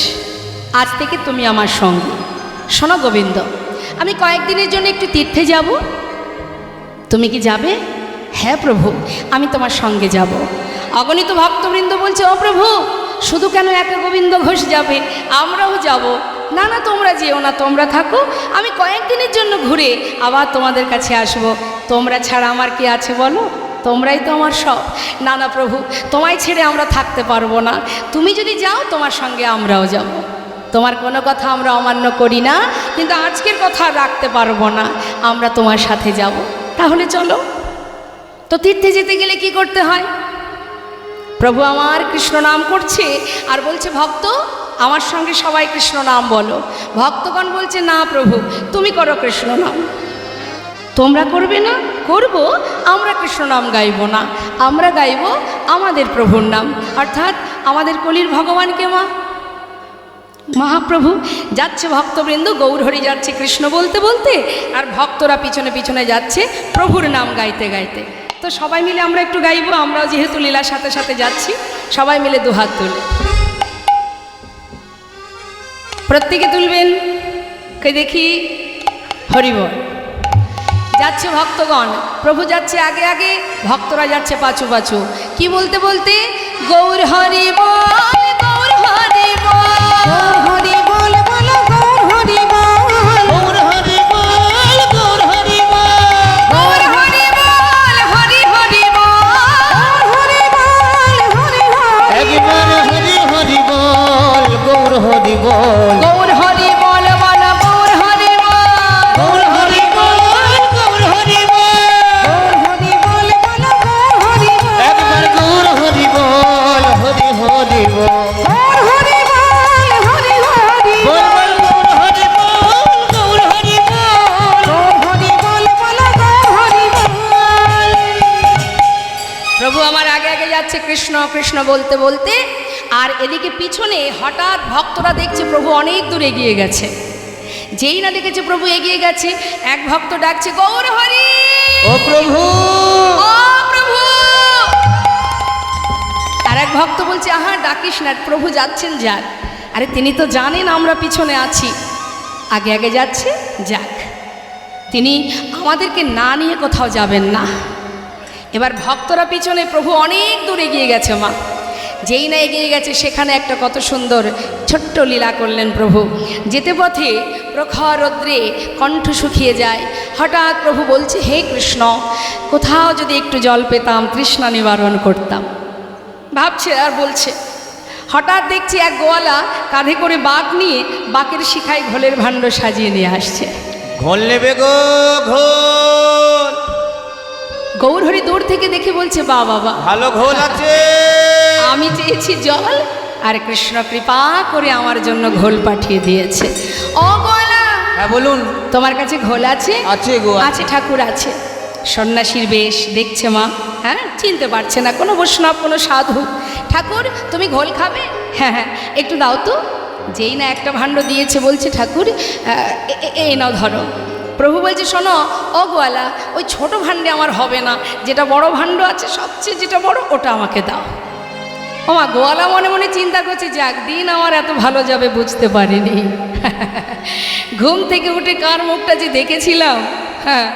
আজ থেকে তুমি আমার সঙ্গী। শোনো গোবিন্দ, আমি কয়েকদিনের জন্য একটু তীর্থে যাব, তুমি কি যাবে? হ্যাঁ প্রভু, আমি তোমার সঙ্গে যাব। অগণিত ভক্তবৃন্দ বলছে, ও প্রভু, শুধু কেন একা গোবিন্দ ঘোষ যাবে, আমরাও যাব। না না, তোমরা যেও না, তোমরা থাকো, আমি কয়েকদিনের জন্য ঘুরে আবার তোমাদের কাছে আসব। তোমরা ছাড়া আমার কি আছে বলো? তোমরাই তো আমার সব। না না প্রভু, তোমায় ছেড়ে আমরা থাকতে পারবো না। তুমি যদি যাও তোমার সঙ্গে আমরাও যাব। তোমার কোনো কথা আমরা অমান্য করি না, কিন্তু আজকের কথা রাখতে পারবো না, আমরা তোমার সাথে যাব। তাহলে চলো। তো তীর্থে যেতে গেলে কি করতে হয়? প্রভু আমার কৃষ্ণ নাম করছে আর বলছে, ভক্ত আমার সঙ্গে সবাই কৃষ্ণ নাম বলো। ভক্তগণ বলছে, না প্রভু তুমি করো কৃষ্ণ নাম। তোমরা করবে না? করব, আমরা কৃষ্ণ নাম গাইব না, আমরা গাইব আমাদের প্রভুর নাম, অর্থাৎ আমাদের কলির ভগবানকে মা মহাপ্রভু। যাচ্ছে ভক্তবৃন্দ, গৌরহরি যাচ্ছে কৃষ্ণ বলতে বলতে, আর ভক্তরা পিছনে পিছনে যাচ্ছে প্রভুর নাম গাইতে গাইতে। তো সবাই মিলে আমরা একটু গাইব, আমরাও যেহেতু লীলার সাথে সাথে যাচ্ছি। সবাই মিলে দুহাত তুলে প্রত্যেকে তুলবেন, কে দেখি। হরিবল। যাচ্ছে ভক্তগণ, প্রভু যাচ্ছে আগে আগে, ভক্তরা যাচ্ছে পাছু পাছু। কি বলতে বলতে? গৌর হরি বল, গৌর হরি বল, হরি বল বলো গৌর হরি বল, গৌর হরি বল, গৌর হরি বল, গৌর হরি বল, হরি হরি বল, হরি বল হরি হরি, একবার হরি হরি বল, গৌর হরি বল, গৌর হরি বল বল, গৌর হরি বল, গৌর হরি বল, গৌর হরি বল, হরি বল বলো গৌর হরি বল, একবার গৌর হরি বল, হরি হরি বল, হরি বল হরি হরি, বল বল গৌর হরি বল, গৌর হরি বল। হরি বল বলো গৌর হরি বল। প্রভু আমার আগে আগে যাচ্ছে কৃষ্ণ কৃষ্ণ বলতে বলতে, আর এদিকে পিছনে হঠাৎ ভক্তরা দেখছে প্রভু অনেক দূর এগিয়ে গেছে। যেই না দেখেছে প্রভু এগিয়ে গেছে, এক ভক্ত ডাকছে, গৌর হরি, ও প্রভু, ও প্রভু। আর এক ভক্ত বলছে, আহা ডাকিস না, প্রভু যাচ্ছেন যাক। আরে তিনি তো জানেন আমরা পিছনে আছি, আগে আগে যাচ্ছে যাক, তিনি আমাদেরকে না নিয়ে কোথাও যাবেন না। এবার ভক্তরা পিছনে, প্রভু অনেক দূর এগিয়ে গেছে মা। যেই না এগিয়ে গেছে, সেখানে একটা কত সুন্দর ছোট্ট লীলা করলেন প্রভু। যেতে পথে প্রখর রৌদ্রে কণ্ঠ শুকিয়ে যায়। হঠাৎ প্রভু বলছে, হে কৃষ্ণ, কোথাও যদি একটু জল পেতাম, তৃষ্ণা নিবারণ করতাম। ভাবছে আর বলছে, হঠাৎ দেখছি এক গোয়ালা কাঁধে করে বাঁক নিয়ে বাঁকের শিখায় ঘোলের ভাণ্ড সাজিয়ে নিয়ে আসছে। ঘোল নেবে গো ঘোল, গৌরহরি দূর থেকে দেখে বলছে, বা বাবা, ভালো ঘোল আছে। আমি চেয়েছি জল, আর কৃষ্ণ কৃপা করে আমার জন্য ঘোল পাঠিয়ে দিয়েছে। ও গোয়ালা, হ্যাঁ বলুন। তোমার কাছে ঘোল আছে? আছে গো, আছে ঠাকুর, আছে। সন্ন্যাসীর বেশ দেখছে মা, হ্যাঁ চিনতে পারছে না, কোনো বৈষ্ণব কোনো সাধু। ঠাকুর তুমি ঘোল খাবে? হ্যাঁ হ্যাঁ একটু দাও তো। যেই না একটা ভাণ্ড দিয়েছে, বলছে, ঠাকুর এই নাও ধরো। প্রভু বলছে, শোনো ও গোয়ালা, ওই ছোট ভাণ্ডে আমার হবে না, যেটা বড় ভাণ্ড আছে, সবচেয়ে যেটা বড়, ওটা আমাকে দাও। ও মা, গোয়ালা মনে মনে চিন্তা করছে, যাক দিন আমার এত ভালো যাবে বুঝতে পারিনি। ঘুম থেকে উঠে কার মুখটা যে দেখেছিলাম, হ্যাঁ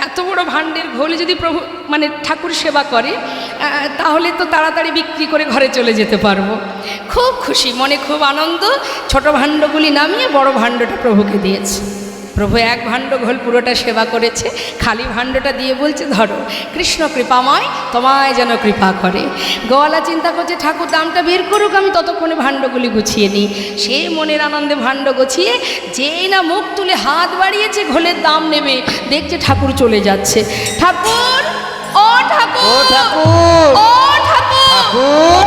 এত বড় ভাণ্ডের ঘোল যদি প্রভু মানে ঠাকুর সেবা করে, তাহলে তো তাড়াতাড়ি বিক্রি করে ঘরে চলে যেতে পারবো। খুব খুশি মনে, খুব আনন্দ। ছোট ভাণ্ডগুলি নামিয়ে বড় ভাণ্ডটা প্রভুকে দিয়েছে। প্রভু এক ভাণ্ড ঘোল পুরোটা সেবা করেছে, খালি ভাণ্ডটা দিয়ে বলছে, ধরো, কৃষ্ণ কৃপাময় তোমায় যেন কৃপা করে। গোয়ালা চিন্তা করছে, ঠাকুর দামটা বের করুক, আমি ততক্ষণে ভাণ্ডগুলি গুছিয়ে নিই। সে মনের আনন্দে ভাণ্ড গুছিয়ে যেই না মুখ তুলে হাত বাড়িয়েছে ঘোলের দাম নেবে, দেখছে ঠাকুর চলে যাচ্ছে। ঠাকুর, ও ঠাকুর, ও ঠাকুর, ও ঠাকুর। ঠাকুর।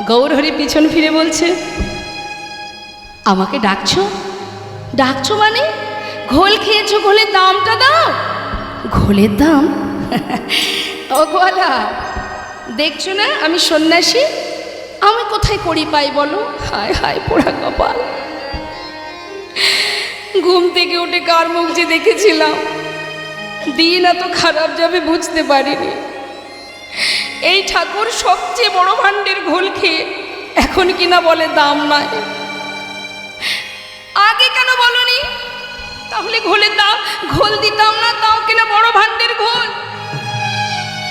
গৌরহরি পিছন ফিরে বলছে, আমাকে ডাকছো? ডাকছো মানে? ঘোল খেয়েছো, ঘোলের দামটা দাও। ঘোলের দাম? ও গোয়ালা, দেখছো না আমি সন্ন্যাসী, আমি কোথায় করি পাই বলো? হায় হায় পোড়া কপাল। ঘুম থেকে উঠে কার মুখ যে দেখেছিলাম, দিন এত খারাপ যাবে বুঝতে পারিনি। এই ঠাকুর সবচেয়ে বড় ভাণ্ডের ঘোল খেয়ে এখন কিনা বলে দাম নাই। আগে কেন বলনি? তাহলে ঘোলের দাম, ঘোল দিতাম না, তাও কিনা বড় ভাণ্ডের ঘোল।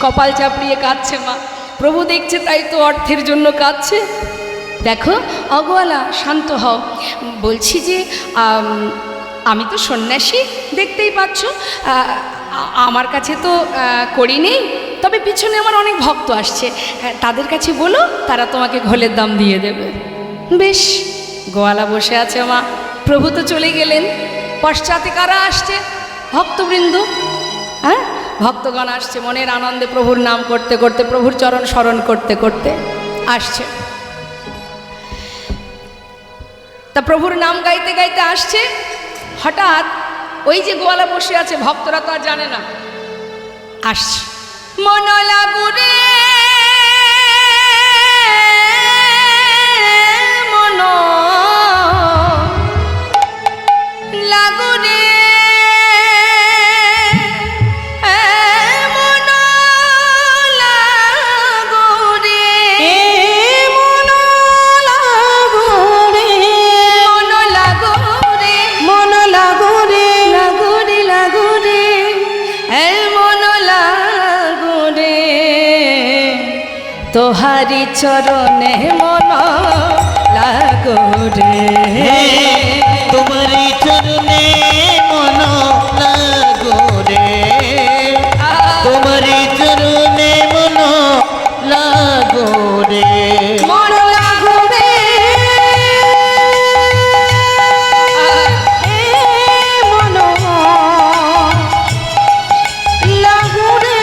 কপাল চাপড়িয়ে কাঁদছে মা। প্রভু দেখছে, তাই তো অর্থের জন্য কাঁদছে। দেখো অগোয়ালা, শান্ত হও। বলছি যে আমি তো সন্ন্যাসী, দেখতেই পাচ্ছ, আমার কাছে তো করি নেই, তবে পিছনে আমার অনেক ভক্ত আসছে, তাদের কাছে বলো, তারা তোমাকে ঘোলের দাম দিয়ে দেবে। বেশ, গোয়ালা বসে আছে মা, প্রভু তো চলে গেলেন, পশ্চাতে কারা আসছে? ভক্তবৃন্দ। হ্যাঁ, ভক্তগণ আসছে, মনের আনন্দে প্রভুর নাম করতে করতে, প্রভুর চরণ স্মরণ করতে করতে আসছে। তা প্রভুর নাম গাইতে গাইতে আসছে, হঠাৎ ওই যে গোয়ালা বসে আছে, ভক্তরা তো আর জানে না, আসছে। মন লাগুরে মন লাগুরে মন লাগুরে মন লাগোরে মন লাগুরে মন লাগোরে লাগুরে লাগুরে মন লাগুরে তোহারি চরণে মন লাগুরে তোমারি চরণে মন লাগোরে, তোমারি চরণে মন লাগোরে। মন লাগোরে মন লাগোরে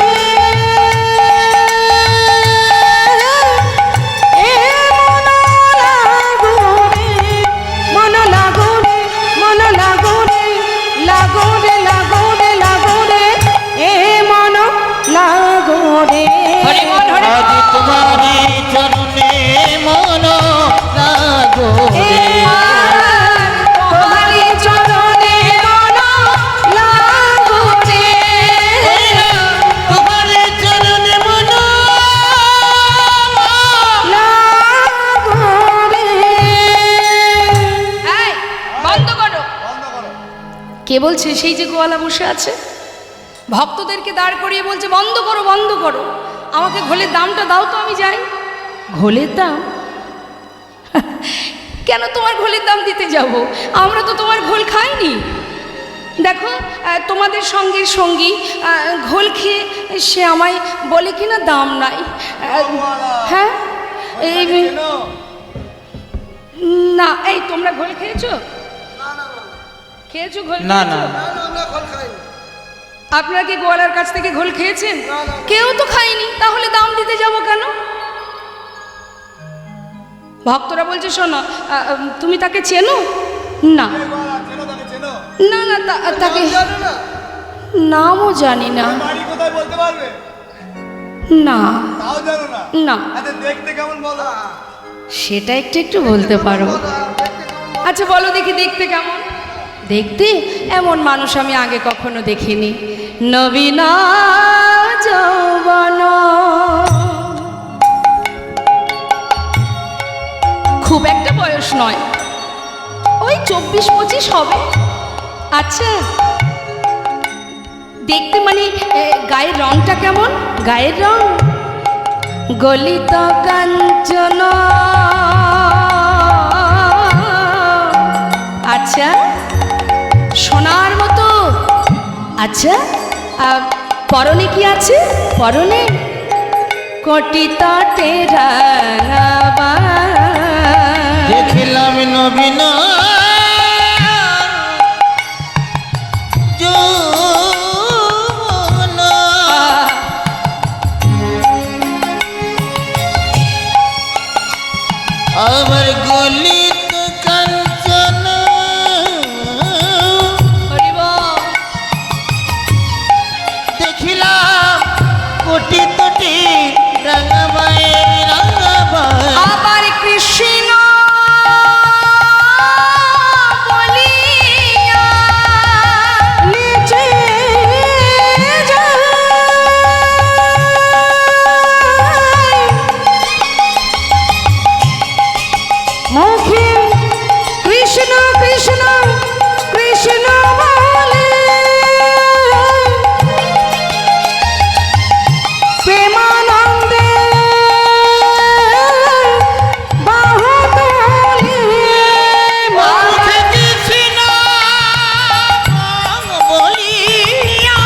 মন লাগোরে মন লাগোরে লাগোরে লাগোরে লাগোরে মন লাগোরে হরি বল, হরি আজ বল। তোমারি চরণে মন লাগোরে, তোহারি চরণে মন লাগুরে তোমারি চরণে মন লাগোরে এই, বন্ধ করো। কে বলছে? সেই যে গোয়ালা বসে আছে, ভক্তদেরকে দাঁড় করিয়ে বলছে বন্ধ করো, বন্ধ করো, আমাকে ঘোলের দামটা দাও তো আমি যাই। ঘোলের দাম? কেন তোমার ঘোলের দাম দিতে যাব? আমরা তো তোমার ঘোল খাইনি। দেখো, তোমাদের সঙ্গের সঙ্গী ঘোল খেয়ে সে আমায় বলে কিনা দাম নাই। হ্যাঁ, এই না, এই তোমরা ঘোল খেয়েছো? খেয়েছো ঘোল? না না খেয়েছো? আপনারা কি গোয়ালার কাছ থেকে ঘোল খেয়েছেন? কেউ তো খায়নি, তাহলে দাম দিতে যাব কেন? ভক্তরা বলছে শোনো, তুমি তাকে চেনো? না না না, তাকে নামও জানি না। বাড়ি কোথায় বলতে পারবে? না তাও জানো না? না, আচ্ছা দেখতে কেমন বলো? সেটা একটু একটু বলতে পারো। আচ্ছা বলো দেখি, দেখতে কেমন? দেখতে এমন মানুষ আমি আগে কখনো দেখিনি। নবীন যৌবন, খুব একটা বয়স নয়, ওই 24-25 হবে। আচ্ছা, দেখতে মানে গায়ের রংটা কেমন? গায়ের রং গলিত কাঞ্চন। আচ্ছা, সোনার মতো। আচ্ছা, পরনে কি আছে? পরনে কোটি তটে রাঙাবা। দেখিলাম নবীন যৌবন, আমার গলিত কাঞ্চন, হরি বল। দেখিলাম কোটি তটি রাঙাবাই রাঙাবাই। আবার কৃষ্ণ বলিয়া নিচে যায় মুখে কৃষ্ণ কৃষ্ণ কৃষ্ণ বলে প্রেমানন্দে বাহু তোলে মুখে কৃষ্ণ বলিয়া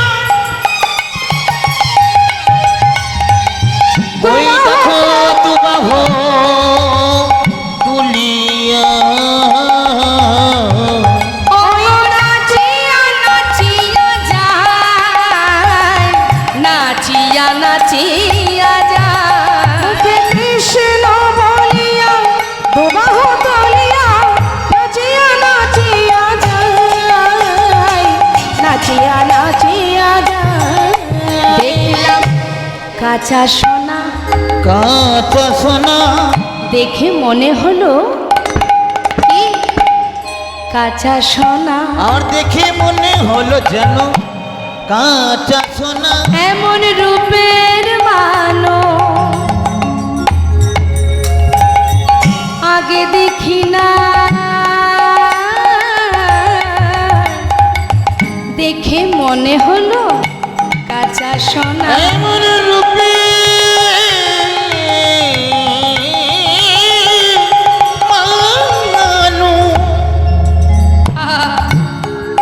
কাঁচা সোনা কাঁচা সোনা দেখে মনে হলো কি কাঁচা সোনা, আর দেখে মনে হলো যেন কাঁচা সোনা। এমন রূপের মানো আগে দেখি না, দেখে মনে হলো কাঁচা সোনা। এমন রূপে মানো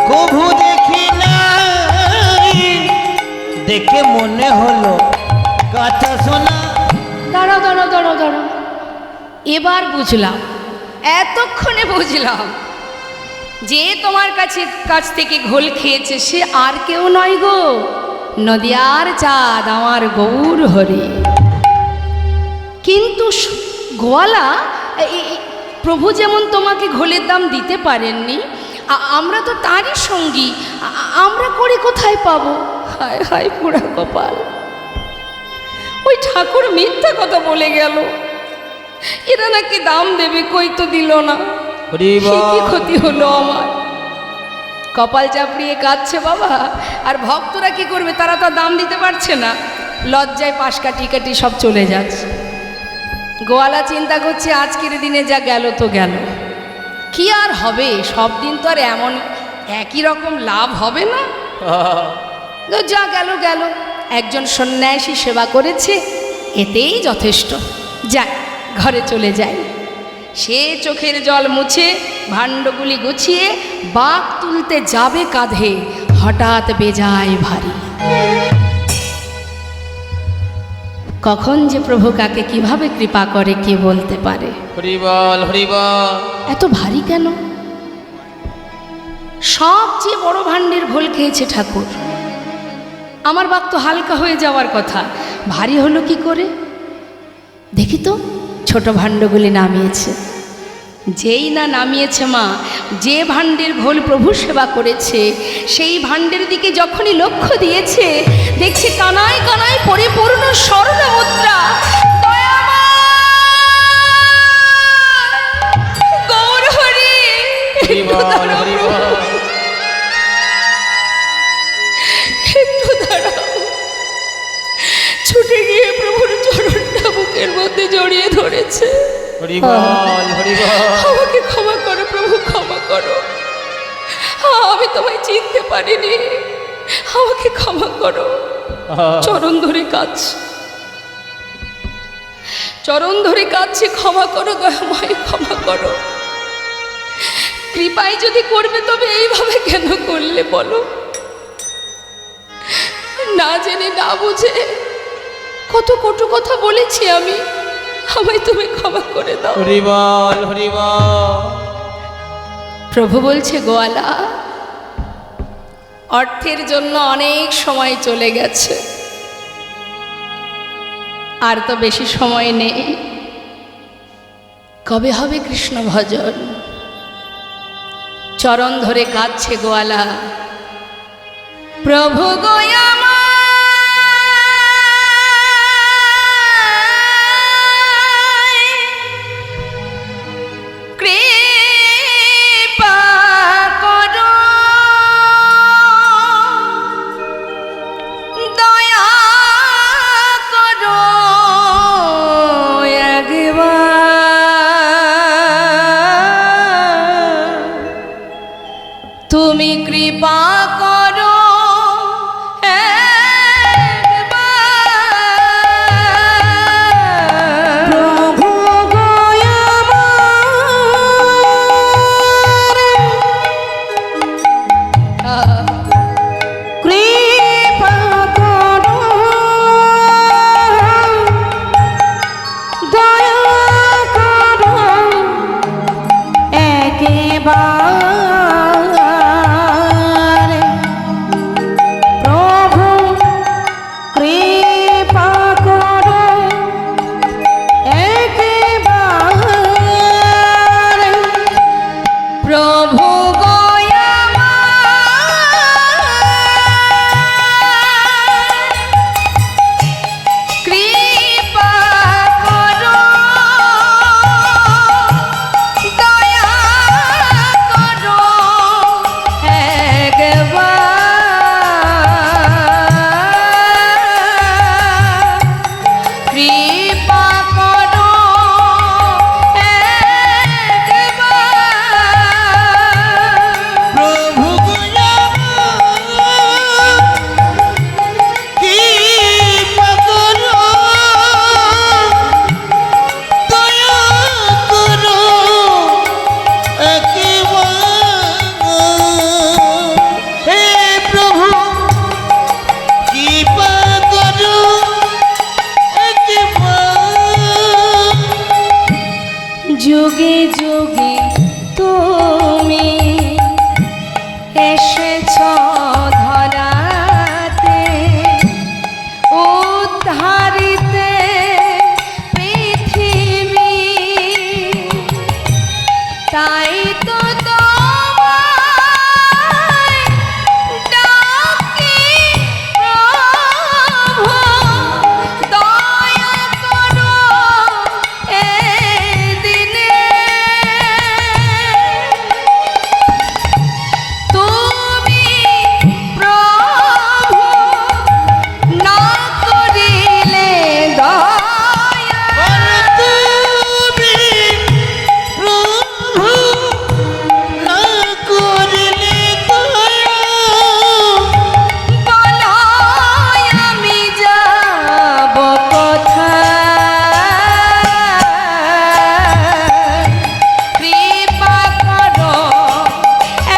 কভু দেখি নাই, দেখে মনে হলো কাঁচা সোনা। দাঁড়াও দাঁড়াও দাঁড়াও দাঁড়াও, এবার বুঝলাম, এতক্ষণে বুঝলাম যে তোমার কাছ থেকে ঘোল খেয়েছে সে আর কেউ নয় গো, নদিয়ার চাঁদ আমার গৌর হরি। কিন্তু গোয়ালা, প্রভু যেমন তোমাকে ঘোলের দাম দিতে পারেননি, আমরা তো তারই সঙ্গী, আমরা করে কোথায় পাবো? হায় হায় পুরা কপাল, ওই ঠাকুর মিথ্যা কথা বলে গেল, এরা নাকি দাম দেবে, কই তো দিল না। কি ক্ষতি হলো আমার, কপাল চাপড়িয়ে কাঁদছে বাবা। আর ভক্তরা কি করবে, তারা তো দাম দিতে পারছে না, লজ্জায় পাশ কাটি কাটি সব চলে যাচ্ছে। গোয়ালা চিন্তা করছে আজকের দিনে যা গেল তো গেল, কি আর হবে, সব দিন তো আর এমন একই রকম লাভ হবে না, যা গেল গেল। একজন সন্ন্যাসী সেবা করেছে, এতেই যথেষ্ট, যাক ঘরে চলে যায়। সে চোখের জল মুছে ভাণ্ডগুলি গুছিয়ে বাঁক তুলতে যাবে কাঁধে, হঠাৎ বেজায় ভারী। কখন যে প্রভু কাকে কিভাবে কৃপা করে কে বলতে পারে। হরিবল হরিবল। এত ভারী কেন? সবচেয়ে বড় ভাণ্ডের ঘোল খেয়েছে ঠাকুর, আমার বাক তো হালকা হয়ে যাওয়ার কথা, ভারী হলো কি করে? দেখি তো, ছোট ভাণ্ডগুলি নামিয়েছে। যেই না নামিয়েছে মা, যে ভাণ্ডের ঘোল প্রভু সেবা করেছে সেই ভাণ্ডের দিকে যখনই লক্ষ্য দিয়েছে, দেখছে কানায় কানায় পরিপূর্ণ স্বর্ণ মুদ্রা। গৌর হরি, একটু দাঁড়াও। ছুটে গিয়ে প্রভুর চরণটা বুকের মধ্যে জড়িয়ে ধরেছে। আমাকে ক্ষমা করো প্রভু, ক্ষমা করো, আমি তোমায় চিনতে পারিনি, আমাকে ক্ষমা করো। চরণ ধরে কাঁদছে, চরণ ধরে কাঁদছে, ক্ষমা করো দয়াময়, ক্ষমা করো। কৃপায় যদি করবে তবে এইভাবে কেন করলে বলো? না জেনে না বুঝে কত কটু কথা বলেছি আমি, আমায় তুমি ক্ষমা করে দাও। হরিবল হরিবল। প্রভু বলছে গোয়ালা, অর্থের জন্য অনেক সময় চলে গেছে, আর তো বেশি সময় নেই। কবে হবে কৃষ্ণ ভজন? চরণ ধরে কাঁদছে গোয়ালা, প্রভু গোয়া তুমি কৃপা করো প্রভু কৃপা করো, দয়া করো একেবারে। যুগে যুগে তুমি এসেছ ধরাতে উদ্ধারিতে পৃথিবী, তাই তো তোমায় ডাকি প্রভু, দয়া করো এ দিনে। তুমি প্রভু না করিলে দয়া, তুমি প্রভু না করিলে দয়া, বলো আমি যাব কোথায়, কৃপা করো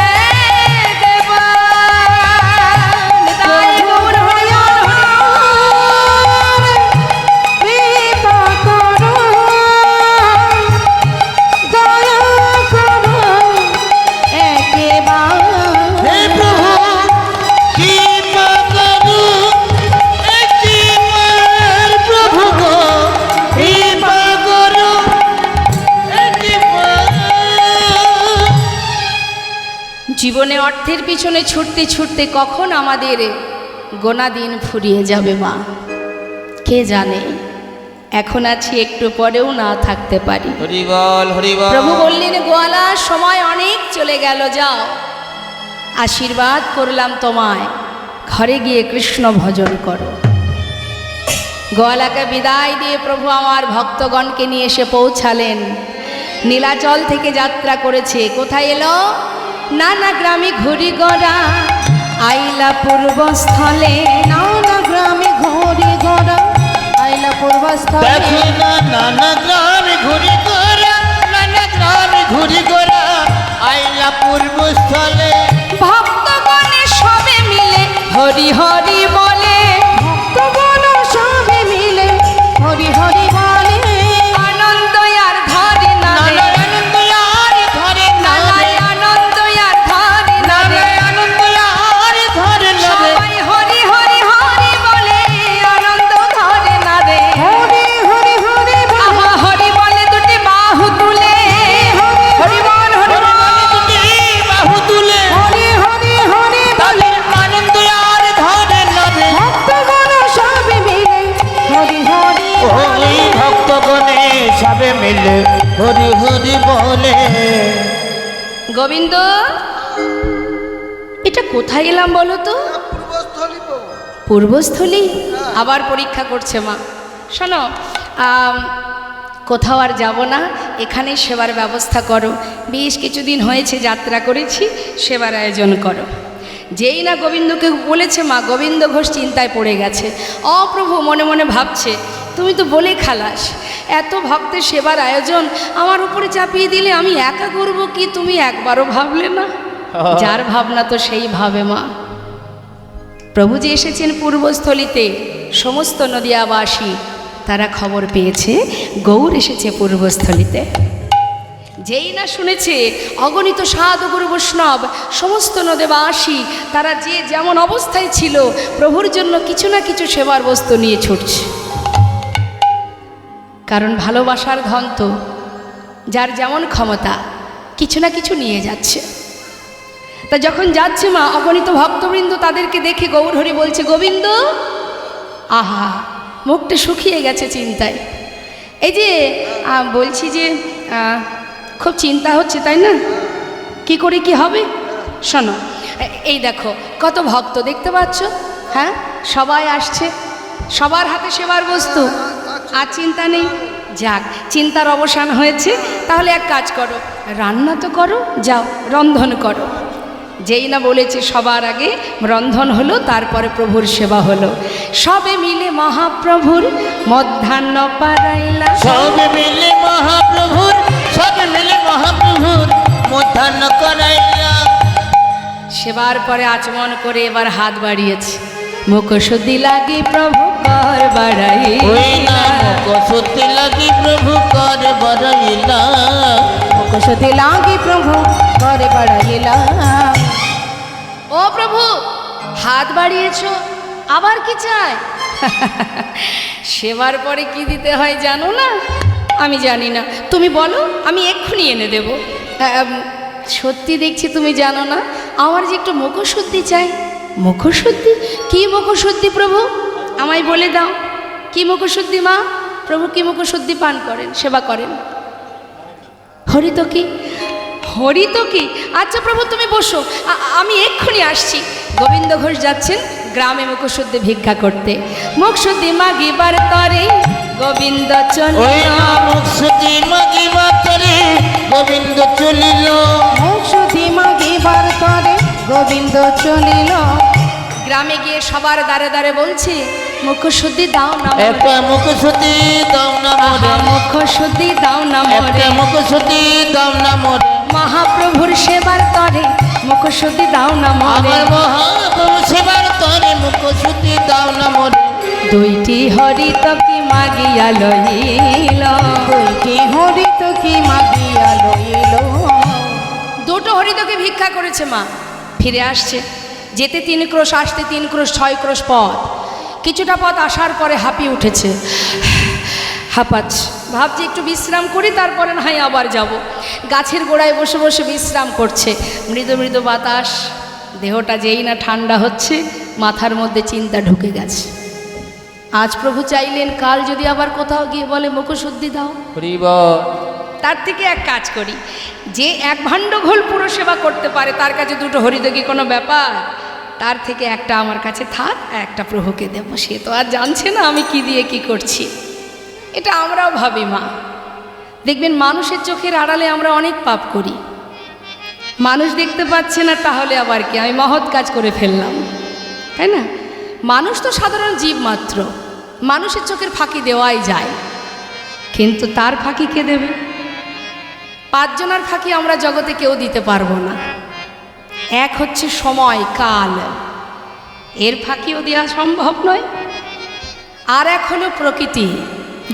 এ দেবান। তাই গৌর হরি কৃপা করো, দয়া করো একেবারে। হে প্রভু কৃপা করো, একবার প্রভু গো কৃপা করো একবার। জীবনে অর্থের পিছনে ছুটতে ছুটতে কখন আমাদের গোনা দিন ফুরিয়ে যাবে মা, কে জানে। এখন আছি, একটু পরেও না থাকতে পারি। হরি বল হরি বল। প্রভু বললেন, গোয়ালা সময় অনেক চলে গেল, যাও, আশীর্বাদ করলাম তোমায়, ঘরে গিয়ে কৃষ্ণ ভজন করো। গোয়ালাকে বিদায় দিয়ে প্রভু আমার ভক্তগণকে নিয়ে এসে পৌঁছালেন। নীলাচল থেকে যাত্রা করেছে, কোথায় এলো? নানা গ্রামে ঘুরি গড়া আইলা পূর্বস্থলে। নানা গ্রামে ঘুরি গড়া আইলা পূর্বস্থলে। দেখো না নানা গ্রামে ঘুরি গোরা, নানা গ্রামে ঘুরি গোরা আইলা পূর্বস্থলে। ভক্তগণে সবে মিলে হরি হরি বলে, ভক্তগণ সবে মিলে হরি হরি বলে। আনন্দ আর ধরে না রে, নানা আনন্দ আর ধরে না রে, নানায় আনন্দ আর ধরে না রে, নানা আনন্দ আর ধরে না রে। সবাই হরি হরি হরি বলে, আনন্দ ধরে না রে। হরি হরি হরি বলে। আহা হরি বলে দুটি বাহু তুলে, হরি বল হরি বল। দুটি বাহু তুলে হরি হরি হরি বলে। তাদের আনন্দ আর ধরে না রে। ভক্তগণ সবে মিলে হরি হরি বলে। ওই ভক্তগণে সবে মিলে হরি হরি বলে। গোবিন্দ, এটা কোথায় এলাম বলো তো? পূর্বস্থলী প্রভু। পূর্বস্থলী? আবার পরীক্ষা করছে মা। শোনো, কোথাও আর যাব না, এখানেই সেবার ব্যবস্থা করো। বেশ কিছুদিন হয়েছে যাত্রা করেছি, সেবার আয়োজন করো। যেই না গোবিন্দকে বলেছে মা, গোবিন্দ ঘোষ চিন্তায় পড়ে গেছে। অপ্রভু মনে মনে ভাবছে, তুমি তো বলে খালাস, এত ভক্তের সেবার আয়োজন আমার উপরে চাপিয়ে দিলে আমি একা করব কি? তুমি একবারও ভাবলে না? যার ভাবনা তো সেই ভাবে মা। প্রভু যে এসেছেন পূর্বস্থলীতে, সমস্ত নদিয়াবাসী তারা খবর পেয়েছে গৌর এসেছে পূর্বস্থলীতে। যেই না শুনেছে, অগণিত সাধু গুরু বৈষ্ণব সমস্ত নদেবাসী তারা যে যেমন অবস্থায় ছিল, প্রভুর জন্য কিছু না কিছু সেবার বস্তু নিয়ে ছুটছে। কারণ ভালোবাসার ধন তো যার যেমন ক্ষমতা, কিছু না কিছু নিয়ে যাচ্ছে। তা যখন যাচ্ছে মা, অগণিত ভক্তবৃন্দ তাদেরকে দেখে গৌর হরি বলছে, গোবিন্দ, আহা, মুখটা শুকিয়ে গেছে চিন্তায়। এই যে বলছি যে খুব চিন্তা হচ্ছে, তাই না? কি করে কি হবে? শোনো, এই দেখো কত ভক্ত দেখতে পাচ্ছ, হ্যাঁ, সবাই আসছে, সবার হাতে সেবার বস্তু, আর চিন্তা নেই। যাক, চিন্তার অবসান হয়েছে। তাহলে এক কাজ করো, রান্না তো করো, যাও রন্ধন করো। যেই না বলেছে সবার আগে রন্ধন হলো, তারপরে প্রভুর সেবা হলো। সবে মিলে মহাপ্রভুর মধ্যাহ্ন পারাইলা, সবে মিলে মহাপ্রভুর, সবে মিলে মহাপ্রভুর মধ্যাহ্ন করাইলা। সেবার পরে আচমন করে এবার হাত বাড়িয়েছে, মুখশুদ্ধি লাগে প্রভু কর বাড়াই ওই নামক সত্যি লাগি প্রভু কর বড়াইলা মুখশুদ্ধি লাগি প্রভু করে বাড়াইলাম। ও প্রভু হাত বাড়িয়েছো আবার কি চাই? সেবার পরে কি দিতে হয় জানো না? আমি জানি না, তুমি বলো আমি এক্ষুনি এনে দেব। সত্যি দেখছি তুমি জানো না, আমার যে একটু মুখশুদ্ধি চাই। মুখশুদ্ধি? কি মুখশুদ্ধি প্রভু আমায় বলে দাও, কি মুখশুদ্ধি মা? প্রভু কি মুখশুদ্ধি পান করেন, সেবা করেন? হরিতকি? হরিতকি? আচ্ছা প্রভু তুমি বসো, আমি এক্ষুনি আসছি। গোবিন্দ ঘোষ যাচ্ছেন গ্রামে মুখশুদ্ধি ভিক্ষা করতে। মুখশুদ্ধি মাগিবার তরে গোবিন্দ ওই চলিল। নামক সত্যি মাগিবা তরে গোবিন্দ চলিল। মুখশুদ্ধি মাগিবার তরে গোবিন্দ চলিল। গ্রামে গিয়ে সবার দ্বারে দ্বারে বলছে মুখশুদ্ধি দাও না মোরে। একটা মুখ সত্যি দাও না মোরে, মুখশুদ্ধি দাও না মোরে। একটা মুখ সত্যি দাও না মোরে, মহাপ্রভুর সেবার তরে মুখশুদ্ধি দাও না মোরে। আমার মহাপ্রভু সেবার তরে মুখ সত্যি দাও না মোরে। দুইটি হরিতকি মাগিয়া লইল। দুইটি হরিত কি মাগিয়া লইল। দুটো হরিতকে ভিক্ষা করেছে মা, ফিরে আসছে। যেতে 3 ক্রোশ, আসতে 3 ক্রোশ, 6 ক্রোশ পথ। কিছুটা পথ আসার পরে হাঁপিয়ে উঠেছে, হাঁপাচ্ছে। ভাবছি একটু বিশ্রাম করি, তারপরে না হয় আবার যাব। গাছের গোড়ায় বসে বসে বিশ্রাম করছে। মৃদু মৃদু বাতাস, দেহটা যেই না ঠান্ডা হচ্ছে, মাথার মধ্যে চিন্তা ঢুকে গেছে। আজ প্রভু চাইলেন কাল যদি আবার কোথাও গিয়ে বলে মুখশুদ্ধি দাও, তার থেকে এক কাজ করি, যে 1 ভাণ্ড ঘোল পুরো সেবা করতে পারে তার কাছে 2টো হরিতকি কোনো ব্যাপার? তার থেকে একটা আমার কাছে থাক, একটা প্রভুকে দেব। সে তো আর জানছে না আমি কি দিয়ে কি করছি। এটা আমরাও ভাবি মা। দেখবেন মানুষের চোখের আড়ালে আমরা অনেক পাপ করি, মানুষ দেখতে পাচ্ছে না, তাহলে আবার কি আমি মহৎ কাজ করে ফেললাম, তাই না? মানুষ তো সাধারণ জীব মাত্র, মানুষের চোখের ফাঁকি দেওয়াই যায়, কিন্তু তার ফাঁকি কে দেবে? 5 জনের ফাঁকি আমরা জগতে কেউ দিতে পারবো না। এক হচ্ছে সময় কাল, এর ফাঁকিও দেওয়া সম্ভব নয়। আর এক হলো প্রকৃতি,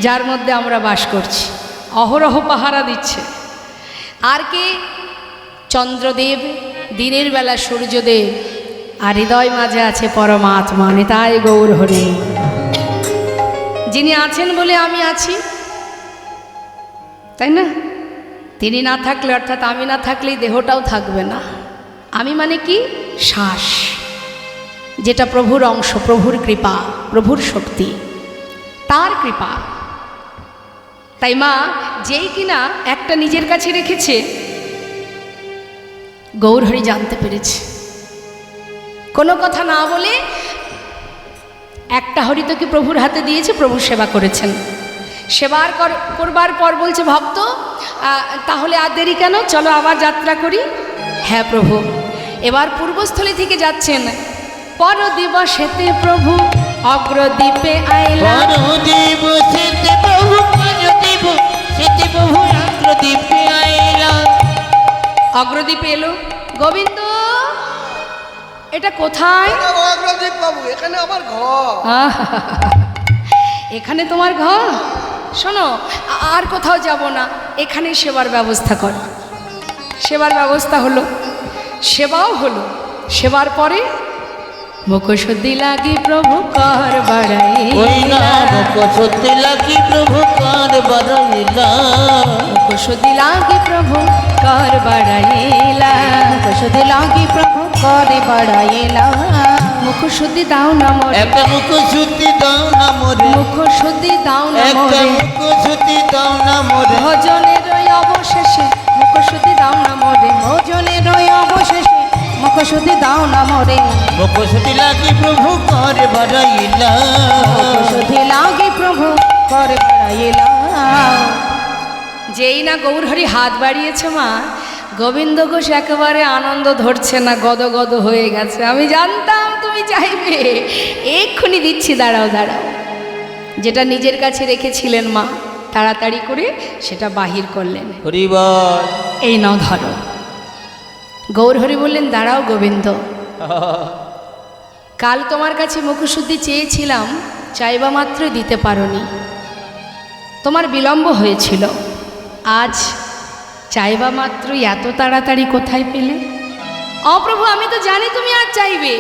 যার মধ্যে আমরা বাস করছি, অহরহ পাহারা দিচ্ছে। আর কে? চন্দ্রদেব, দিনের বেলা সূর্যদেব, আর হৃদয় মাঝে আছে পরমাত্মা, নিতাই গৌর হরি। যিনি আছেন বলে আমি আছি, তাই না? তিনি না থাকলে, অর্থাৎ আমি না থাকলেই দেহটাও থাকবে না। আমি মানে কি? শ্বাস, যেটা প্রভুর অংশ, প্রভুর কৃপা, প্রভুর শক্তি, তার কৃপা। তাই মা যেই কিনা একটা নিজের কাছে রেখেছে, গৌরহরি জানতে পেরেছে। কোনো কথা না বলে একটা হরিতকি প্রভুর হাতে দিয়েছে, প্রভুর সেবা করেছেন। সেবার করবার পর বলছে ভক্ত, তাহলে আর দেরি কেন, চলো আবার যাত্রা করি। হ্যাঁ প্রভু। এবার পূর্বস্থলী থেকে যাচ্ছেন। পর দিবসেতে প্রভু অগ্রদ্বীপে আইলা। দিবসেতে প্রভু, দিবসেতে প্রভু অগ্রদ্বীপে আইলা। অগ্রদ্বীপে এলো। গোবিন্দ, এটা কোথায়? অগ্রদীপ বাবু, এখানে আমার ঘর। এখানে তোমার ঘর? শোনো, আর কোথাও যাব না, এখানেই সেবার ব্যবস্থা কর। সেবার ব্যবস্থা হলো, সেবাও হলো। সেবার পরে মুখশুদ্ধি লাগি প্রভু কর বাড়াই। ওই নামক সত্যি লাগি প্রভু কর বড়াইলা। মুখশুদ্ধি লাগি প্রভু কর বাড়াইলা। মুখশুদ্ধি লাগি প্রভু করে বাড়াইলা। মুখশুদ্ধি দাও না মোরে। একটা মুখ সত্যি দাও না মোরে, মুখশুদ্ধি দাও না একটা মোরে। মুখ সত্যি দাও না মোরে। ভজনের ওই অবশেষে মুখশুদ্ধি দাও না মোরে। ভোজনের ওই অবশেষে মুখশুদ্ধি দাও না মোরে। মুখ সত্যি লাগি প্রভু কর বড়াইলা। মুখশুদ্ধি লাগি প্রভু করে বাড়াইলা। যেই না গৌরহরি হাত বাড়িয়েছে মা, গোবিন্দ ঘোষ একেবারে আনন্দ ধরছে না, গদগদ হয়ে গেছে। আমি জানতাম তুমি চাইবে, এক্ষুনি দিচ্ছি, দাঁড়াও দাঁড়াও। যেটা নিজের কাছে রেখেছিলেন মা, তাড়াতাড়ি করে সেটা বাহির করলেন। হরিবল। এই নাও ধরো। গৌরহরি বললেন, দাঁড়াও গোবিন্দ, কাল তোমার কাছে মুখশুদ্ধি চেয়েছিলাম, চাইবা মাত্র দিতে পারোনি, তোমার বিলম্ব হয়েছিল। আজ চাইবা মাত্রই এত তাড়াতাড়ি কোথায় পেলে? অপ্রভু, আমি তো জানি তুমি আজ চাইবে,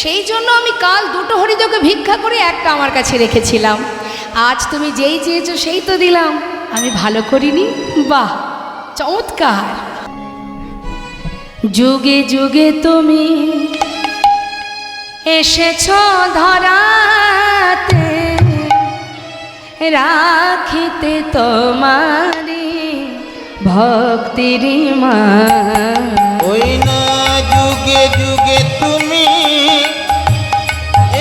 সেই জন্য আমি কাল 2টো হরিযোগে ভিক্ষা করে একটা আমার কাছে রেখেছিলাম। আজ তুমি যেই চেয়েছো সেই তো দিলাম, আমি ভালো করিনি? বাহ, চমৎকার। যুগে যুগে তুমি এসেছ ধরাতে, রাখিতে তোমারি ভক্তির মান। ওই না যুগে যুগে তুমি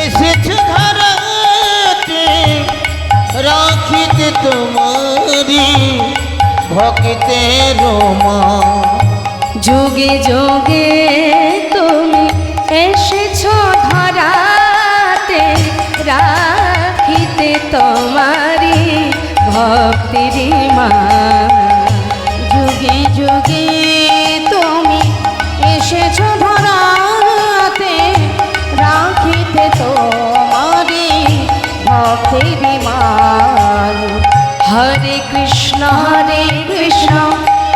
এসেছো ধরাতে, রাখিতে তোমারি ভক্তির মান। যুগে যুগে তুমি এসেছ ধরাতে, রাখিতে তোমারি ভক্তির মান। যুগে যুগে তুমি এসেছো ধরাতে, রাখিতে তোমারি ভক্তির মান। হরে কৃষ্ণ হরে কৃষ্ণ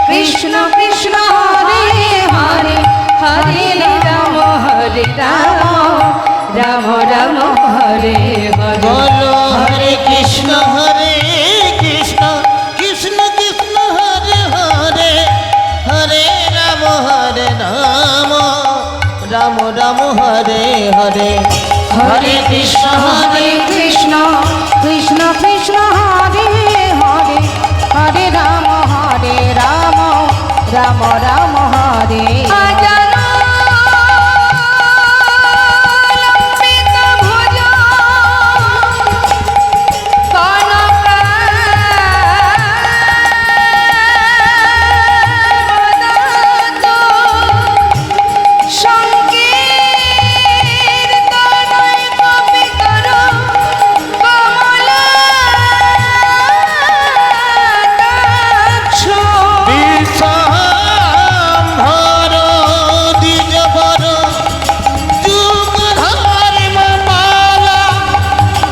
কৃষ্ণ কৃষ্ণ হরে হরে, হরে রাম রাম রাম হরে হরে। বলো হরে কৃষ্ণ কৃষ্ণ কৃষ্ণ হরে হরে, হরে রাম রাম রাম হরে হরে। হরে কৃষ্ণ হরে কৃষ্ণ কৃষ্ণ কৃষ্ণ হরে হরে, হরে রাম রাম রাম হরে। আজানো লম্বিত ভুজ কনকাবদাত, সংকীর্তনয় কপিতর কমলাকাক্ষ। বিশ্বম্ভর দ্বিজবর যুগধর মালা,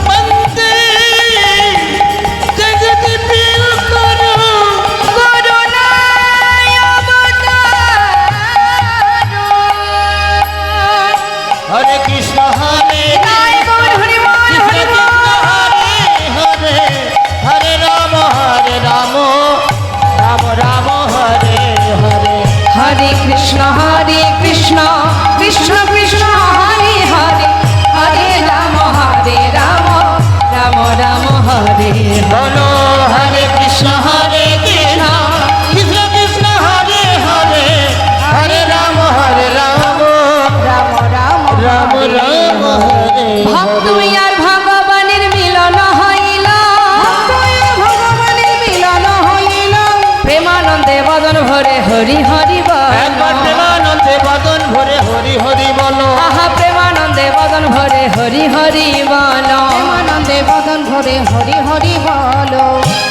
বন্দে জগৎ পিলকর। করুণায় অবতার। হরে কৃষ্ণ হরে জয় গৌর হরি বল, হরি বল। হরে হরে, হরে রাম রাম রাম হরে হরে। হরে কৃষ্ণ কৃষ্ণ কৃষ্ণ হরে হরে, হরে রাম রাম রাম হরে হরে। বলো হরে কৃষ্ণ কৃষ্ণ কৃষ্ণ কৃষ্ণ হরে হরে, হরে রাম রাম রাম রাম রাম রাম হরে ভক্ত হরে। আর ভগবানের মিলন হইল, ভগবানের মিলন হইল, প্রেমানন্দে বদন ভরে হরি হরি একবার বল। প্রেমানন্দে বদন ভরে হরি হরি বলো। আহা প্রেমানন্দে বদন ভরে হরি হরি বল। প্রেমানন্দে বদন ভরে হরি হরি